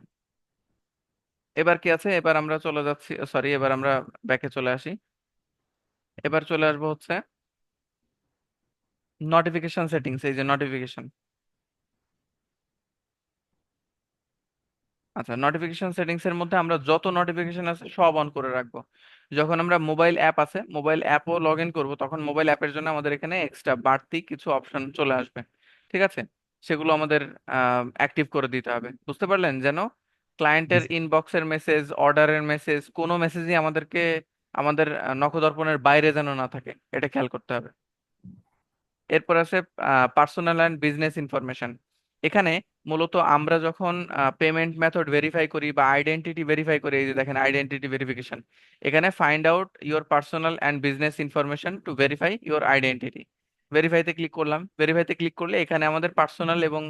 এবার কি আছে, এবার আমরা চলে যাচ্ছি, সরি, এবার আমরা ব্যাকে চলে আসি। এবার চলে আসবো হচ্ছে নোটিফিকেশন সেটিংস, এই যে নোটিফিকেশন। আচ্ছা, নোটিফিকেশন সেটিংস এর মধ্যে আমরা যত নোটিফিকেশন আছে সব অন করে রাখবো। যখন আমরা মোবাইল অ্যাপ আছে, মোবাইল অ্যাপও লগ ইন করবো, তখন মোবাইল অ্যাপের জন্য আমাদের এখানে এক্সট্রা বাড়তি কিছু অপশন চলে আসবে, ঠিক আছে। সেগুলো আমাদের অ্যাক্টিভ করে দিতে হবে, বুঝতে পারলেন? যেন জি ক্লায়েন্টের স্যার। ইনবক্সের মেসেজ, অর্ডারের মেসেজ, কোনো মেসেজই আমাদেরকে আমাদের নখদর্পণের বাইরে যেন না থাকে, এটা খেয়াল করতে হবে। এরপর আছে পার্সোনাল অ্যান্ড বিজনেস ইনফরমেশন। এখানে মূলত আমরা যখন পেমেন্ট মেথড ভেরিফাই করি বা আইডেন্টিটি ভেরিফাই করি, এই যে দেখেন আইডেন্টিটি ভেরিফিকেশন, এখানে find out your personal and business information to verify your identity. ভেরিফাইতে ক্লিক করলাম, ভেরিফাইতে ক্লিক করলে এখানে আমাদের পার্সোনাল এবং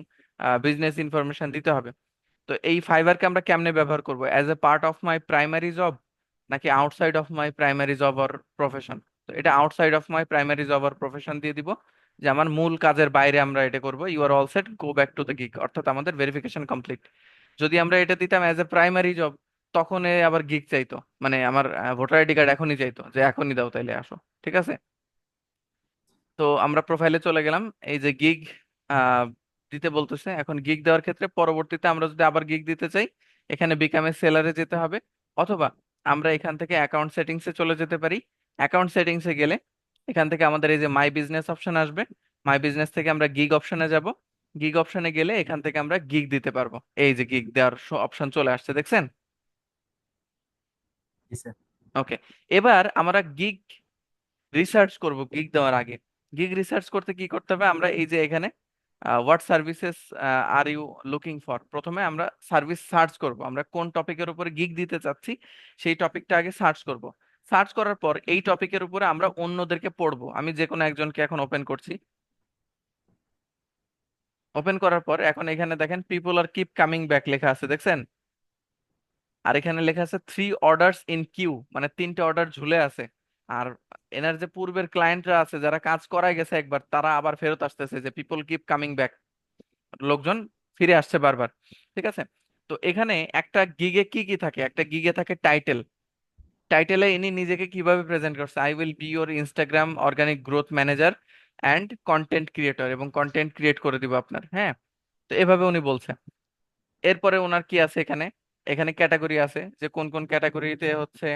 বিজনেস ইনফরমেশন দিতে হবে। তো এই ফাইবারকে আমরা কেমনে ব্যবহার করব, as a part of my primary job নাকি outside of my primary job or profession? তো এটা outside of my primary job or profession দিয়ে দিব, যে আমার মূল কাজের বাইরে আমরা এটা করব। You are all set, go back to the gig, অর্থাৎ আমাদের ভেরিফিকেশন কমপ্লিট। যদি আমরা এটা দিতাম অ্যাজ এ প্রাইমারি জব, তখন এ আবার গিগ চাইতো, মানে আমার ভোটার আইডি কার্ড এখনই চাইতো, যে এখনই দাও তাইলে আসো। ঠিক আছে, তো আমরা প্রোফাইলে চলে গেলাম, এই যে গিগ দিতে বলতেছে। এখন গিগ দেওয়ার ক্ষেত্রে পরবর্তীতে আমরা যদি আবার গিগ দিতে চাই, এখানে বিকামে সেলারে যেতে হবে, অথবা আমরা এখান থেকে অ্যাকাউন্ট সেটিংসে চলে যেতে পারি। অ্যাকাউন্ট সেটিংসে গেলে এখান থেকে আমাদের এই যে মাই বিজনেস অপশন আসবে, মাই বিজনেস থেকে আমরা গিগ অপশনে যাব। গিগ অপশনে গেলে এখান থেকে আমরা গিগ দিতে পারবো। এই যে গিগ দেওয়ার অপশন চলে আসছে, দেখছেন? জি স্যার। ওকে, এবার আমরা গিগ রিসার্চ করব গিগ দেওয়ার আগে। গিগ রিসার্চ করতে কি করতে হবে, আমরা এই যে এখানে what services are you looking for, প্রথমে আমরা সার্ভিস সার্চ করব, আমরা কোন টপিকের উপরে গিগ দিতে চাচ্ছি সেই টপিকটা আগে সার্চ করব। সার্চ করার পর এই টপিকের উপরে আমরা অন্যদেরকে পড়বো। আমি যে কোনো একজনকে এখন ওপেন করছি। ওপেন করার পর এখন এখানে দেখেন পিপল আর কিপ কামিং ব্যাক লেখা আছে, দেখছেন? আর এখানে লেখা আছে 3 অর্ডারস ইন কিউ, মানে 3টে অর্ডার ঝুলে আছে। আর এনার যে পূর্বের ক্লায়েন্টরা আছে যারা কাজ করায় গেছে একবার, তারা আবার ফেরত আসতেছে, যে পিপল কিপ কামিং ব্যাক, লোকজন ফিরে আসছে বারবার। ঠিক আছে, তো এখানে একটা গিগে কি কি থাকে, একটা গিগে থাকে টাইটেল। টাইটেলে ইনি নিজেকে কিভাবে প্রেজেন্ট করছে, I will be your Instagram organic growth manager and content creator, এবং কন্টেন্ট ক্রিয়েট করে দিব আপনার, হ্যাঁ। তো এভাবে উনি বলছে। এরপরে ওনার কি আছে এখানে, এখানে ক্যাটাগরি আছে, যে কোন কোন ক্যাটাগরিতে হচ্ছে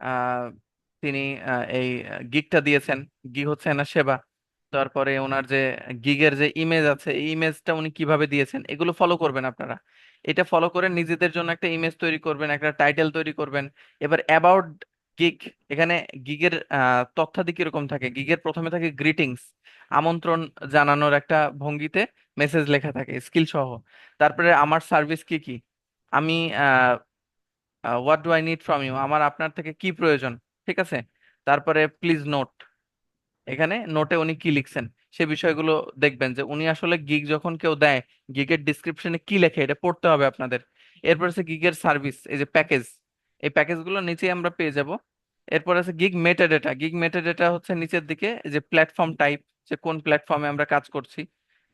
আহ তিনি এই গিগটা দিয়েছেন। গিগ হচ্ছে এনার সেবা। তারপরে ওনার যে গিগের যে ইমেজ আছে, এই ইমেজটা উনি কিভাবে দিয়েছেন, এগুলো ফলো করবেন আপনারা। এটা ফলো করে নিজেদের জন্য একটা ইমেজ তৈরি করবেন, একটা টাইটেল তৈরি করবেন। এবার অ্যাবাউট গিগ, এখানে গিগের তথ্যাদি কিরকম থাকে, গিগের প্রথমে থাকে গ্রিটিংস, আমন্ত্রণ জানানোর একটা ভঙ্গিতে মেসেজ লেখা থাকে স্কিল সহ। তারপরে আমার সার্ভিস কি কি, আমি what do I need from you, আমার আপনার থেকে কি প্রয়োজন। ঠিক আছে, তারপরে প্লিজ নোট, এখানে নোটে উনি কি লিখছেন সে বিষয়গুলো দেখবেন, যে উনি আসলে গিগ যখন কেউ দেয়, গিগের ডিসক্রিপশনে কি লেখে এটা পড়তে হবে আপনাদের। এরপর আছে গিগের সার্ভিস, এই যে প্যাকেজ, এই প্যাকেজগুলো নিচেই আমরা পেয়ে যাব। এরপর আছে গিগ মেটাডেটা। গিগ মেটাডেটা হচ্ছে নিচের দিকে, যে প্ল্যাটফর্ম টাইপ, যে কোন প্ল্যাটফর্মে আমরা কাজ করছি,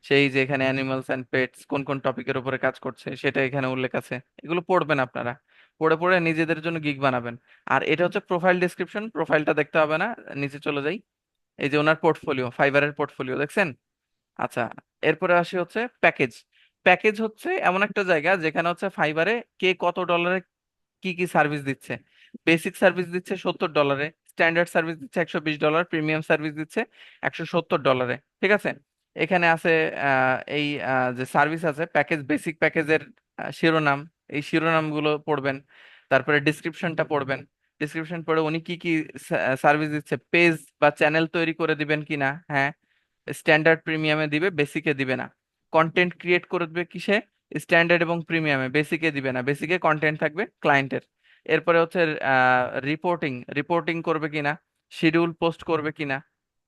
সেই যে এখানে অ্যানিমালস অ্যান্ড পেটস কোন কোন টপিকের উপরে কাজ করছে সেটা এখানে উল্লেখ আছে। এগুলো পড়বেন আপনারা, পড়ে পড়ে নিজেদের জন্য গিগ বানাবেন। আর এটা হচ্ছে প্রোফাইল ডিসক্রিপশন, প্রোফাইলটা দেখতে হবে না, নিচে চলে যাই। এই যে ওনার পোর্টফোলিও, ফাইবারের পোর্টফোলিও দেখছেন? আচ্ছা, এরপরে আসি হচ্ছে প্যাকেজ। প্যাকেজ হচ্ছে এমন একটা জায়গা যেখানে হচ্ছে ফাইবারে কে কত ডলারে কি কি সার্ভিস দিচ্ছে। বেসিক সার্ভিস দিচ্ছে $70, স্ট্যান্ডার্ড সার্ভিস দিচ্ছে $120, প্রিমিয়াম সার্ভিস দিচ্ছে $170। ঠিক আছে, এখানে আছে এই যে সার্ভিস আছে প্যাকেজ, বেসিক প্যাকেজের শিরোনাম, এই শিরোনামগুলো পড়বেন। তারপরে ডিসক্রিপশনটা পড়বেন। ডিসক্রিপশন পড়ে উনি কি কি সার্ভিস দিচ্ছে, পেজ বা চ্যানেল তৈরি করে দিবেন কিনা, হ্যাঁ, স্ট্যান্ডার্ড প্রিমিয়ামে দিবে, বেসিকে দিবে না। কন্টেন্ট ক্রিয়েট করবে কিসে, স্ট্যান্ডার্ড এবং প্রিমিয়ামে, বেসিকে দিবে না, বেসিকে কন্টেন্ট থাকবে ক্লায়েন্টের। এরপরে হচ্ছে রিপোর্টিং, রিপোর্টিং করবে কিনা, শিডিউল পোস্ট করবে কিনা,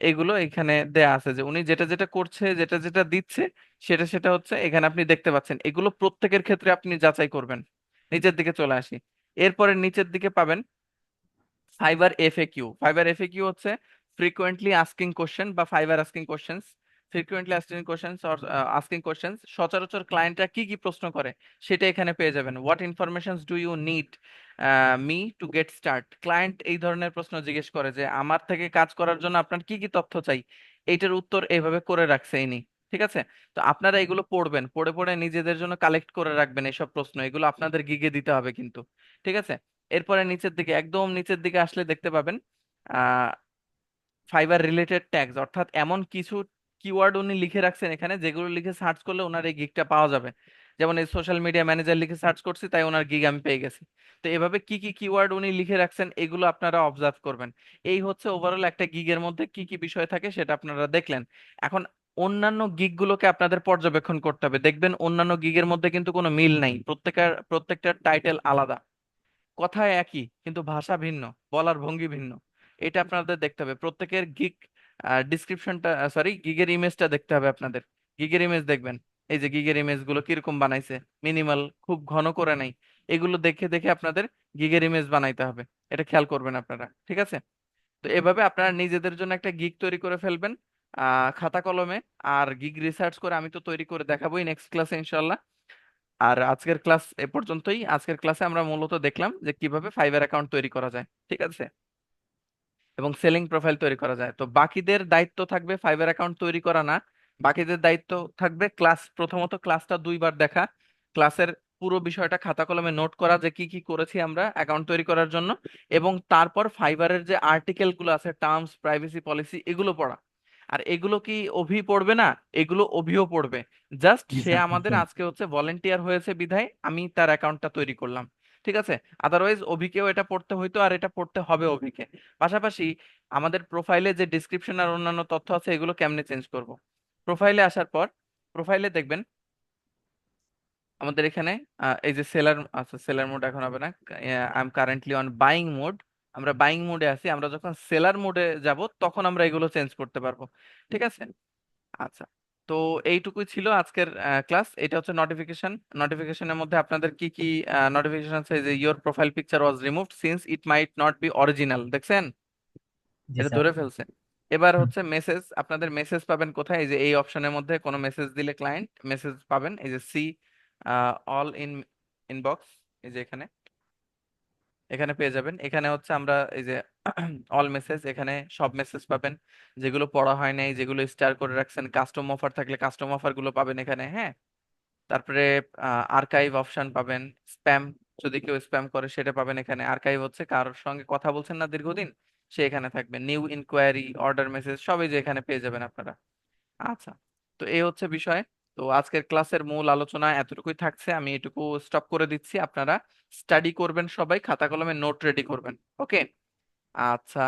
এগুলো এখানে দেয়া আছে, যে উনি যেটা যেটা করছে, যেটা যেটা দিচ্ছে, সেটা সেটা হচ্ছে এখানে আপনি দেখতে পাচ্ছেন। এগুলো প্রত্যেকের ক্ষেত্রে আপনি যাচাই করবেন। নিচের দিকে চলে আসি, এরপরে নিচের দিকে পাবেন ফাইবার এফএকিউ। ফাইবার এফএকিউ হচ্ছে ফ্রিকোয়েন্টলি আস্কিং কোশ্চেন বা fibre asking questions. Frequently asking questions or asking questions, সচরাচর ক্লায়েন্টরা কি কি প্রশ্ন করে সেটা এখানে পেয়ে যাবেন। What informations do you need me to get start, client এই ধরনের প্রশ্ন জিজ্ঞেস করে, যে আমার থেকে কাজ করার জন্য আপনার কি কি তথ্য চাই। এইটার উত্তর এইভাবে করে রাখছে ইনি। ঠিক আছে, তো আপনারা এগুলো পড়বেন, পড়ে পড়ে নিজেদের জন্য কালেক্ট করে রাখবেন এইসব প্রশ্ন, এগুলো আপনাদের গিগে দিতে হবে কিন্তু। ঠিক আছে, এরপরে নিচের দিকে, একদম নিচের দিকে আসলে দেখতে পাবেন আহ ফাইবার রিলেটেড ট্যাগস, অর্থাৎ এমন কিছু কিওয়ার্ড উনি লিখে রাখছেন এখানে, যেগুলো লিখে সার্চ করলে ওনার এই গিগটা পাওয়া যাবে। যেমন এই সোশ্যাল মিডিয়া ম্যানেজার লিখে সার্চ করছি, তাই ওনার গিগ আমি পেয়ে গেছি। তো এভাবে কি কি কিওয়ার্ড উনি লিখে রাখছেন এগুলো আপনারা অবজার্ভ করবেন। এই হচ্ছে ওভারঅল একটা গিগের মধ্যে কি কি বিষয় থাকে সেটা আপনারা দেখলেন। এখন অন্যান্য গিগ গুলোকে আপনাদের পর্যবেক্ষণ করতে হবে। দেখবেন অন্যান্য গিগের মধ্যে কিন্তু কোনো মিল নাই, প্রত্যেকটার টাইটেল আলাদা, কথা একই কিন্তু ভাষা ভিন্ন, বলার ভঙ্গি ভিন্ন। এটা আপনাদের দেখতে হবে। প্রত্যেকের গিগ ডিসক্রিপশনটা, সরি, গিগের ইমেজটা দেখতে হবে আপনাদের। গিগের ইমেজ দেখবেন, এই যে গিগের ইমেজ গুলো কিরকম বানাইছে, মিনিমাল, খুব ঘন করে নাই। এগুলো দেখে দেখে আপনাদের গিগের ইমেজ বানাইতে হবে। এটা খেয়াল করবেন আপনারা, ঠিক আছে? তো এভাবে আপনারা নিজেদের জন্য একটা গিগ তৈরি করে ফেলবেন খাতা কলমে। আর গিগ রিসার্চ করে আমি তো তৈরি করে দেখাবোই নেক্সট ক্লাসে ইনশাল্লাহ। আর আজকের ক্লাস এ পর্যন্তই। আজকের ক্লাসে আমরা মূলত দেখলাম যে কিভাবে ফাইবার অ্যাকাউন্ট তৈরি করা যায়, ঠিক আছে, এবং সেলিং প্রোফাইল তৈরি করা যায়। তো বাকিদের দায়িত্ব থাকবে ফাইবার অ্যাকাউন্ট তৈরি করা না, বাকিদের দায়িত্ব থাকবে প্রথমত ক্লাসটা 2বার দেখা, ক্লাসের পুরো বিষয়টা খাতা কলমে নোট করা যে কি কি করেছি আমরা অ্যাকাউন্ট তৈরি করার জন্য, এবং তারপর ফাইবারের যে আর্টিকেল গুলো আছে, টার্মস, প্রাইভেসি পলিসি, এগুলো পড়া। আর এগুলো কি অভি পড়বে না, এগুলো অভিও পড়বে। জাস্ট জি সে স্যার, আমাদের অবশ্যই। আজকে হচ্ছে ভলেন্টিয়ার হয়েছে বিধায় আমি তার অ্যাকাউন্টটা তৈরি করলাম, ঠিক আছে? আদারওয়াইজ অভিকেও এটা পড়তে হইতো, আর এটা পড়তে হবে অভিকে। পাশাপাশি আমাদের প্রোফাইলে যে ডিসক্রিপশন আর অন্যান্য তথ্য আছে এগুলো কেমনে চেঞ্জ করব। প্রোফাইলে আসার পর প্রোফাইলে দেখবেন আমাদের এখানে এই যে সেলার, আচ্ছা সেলার মোড এখন হবে না, I am currently on buying mode. আমরা বাইং মোডে আছি, আমরা যখন সেলার মোডে যাব তখন আমরা এগুলো চেঞ্জ করতে পারবো, ঠিক আছে? আচ্ছা, তো এইটুকুই ছিল আজকের ক্লাস। এটা হচ্ছে নোটিফিকেশন। নোটিফিকেশনের মধ্যে আপনাদের কি কি নোটিফিকেশন আছে, যে your profile picture was removed since it might not be original, দেখছেন? জি এটা স্যার। ধরে ফেলছে। এবার হুম। হচ্ছে মেসেজ, আপনাদের মেসেজ পাবেন কোথায়? এই যে এই অপশনের মধ্যে কোনো মেসেজ দিলে ক্লায়েন্ট মেসেজ পাবেন, এই যে সি অল ইন ইনবক্স, এই যে এখানে, এখানে পেয়ে যাবেন। এখানে হচ্ছে আমরা এই যে অল মেসেজ, এখানে সব মেসেজ পাবেন, যেগুলো পড়া হয় নাই, যেগুলো স্টার করে রাখছেন, কাস্টম অফার থাকলে কাস্টম অফার গুলো পাবেন এখানে, হ্যাঁ। তারপরে আর্কাইভ অপশন পাবেন, স্প্যাম, যদি কেউ স্প্যাম করে সেটা পাবেন এখানে। আর্কাইভ হচ্ছে কারোর সঙ্গে কথা বলছেন না দীর্ঘদিন, সে এখানে থাকবে। নিউ ইনকোয়ারি, অর্ডার মেসেজ, সবই যে এখানে পেয়ে যাবেন আপনারা। আচ্ছা, তো এই হচ্ছে বিষয়। তো আজকের ক্লাসের মূল আলোচনা এতটুকুই থাকছে, আমি এটুকু স্টপ করে দিচ্ছি। আপনারা স্টাডি করবেন, সবাই খাতা কলমে নোট রেডি করবেন, ওকে? আচ্ছা।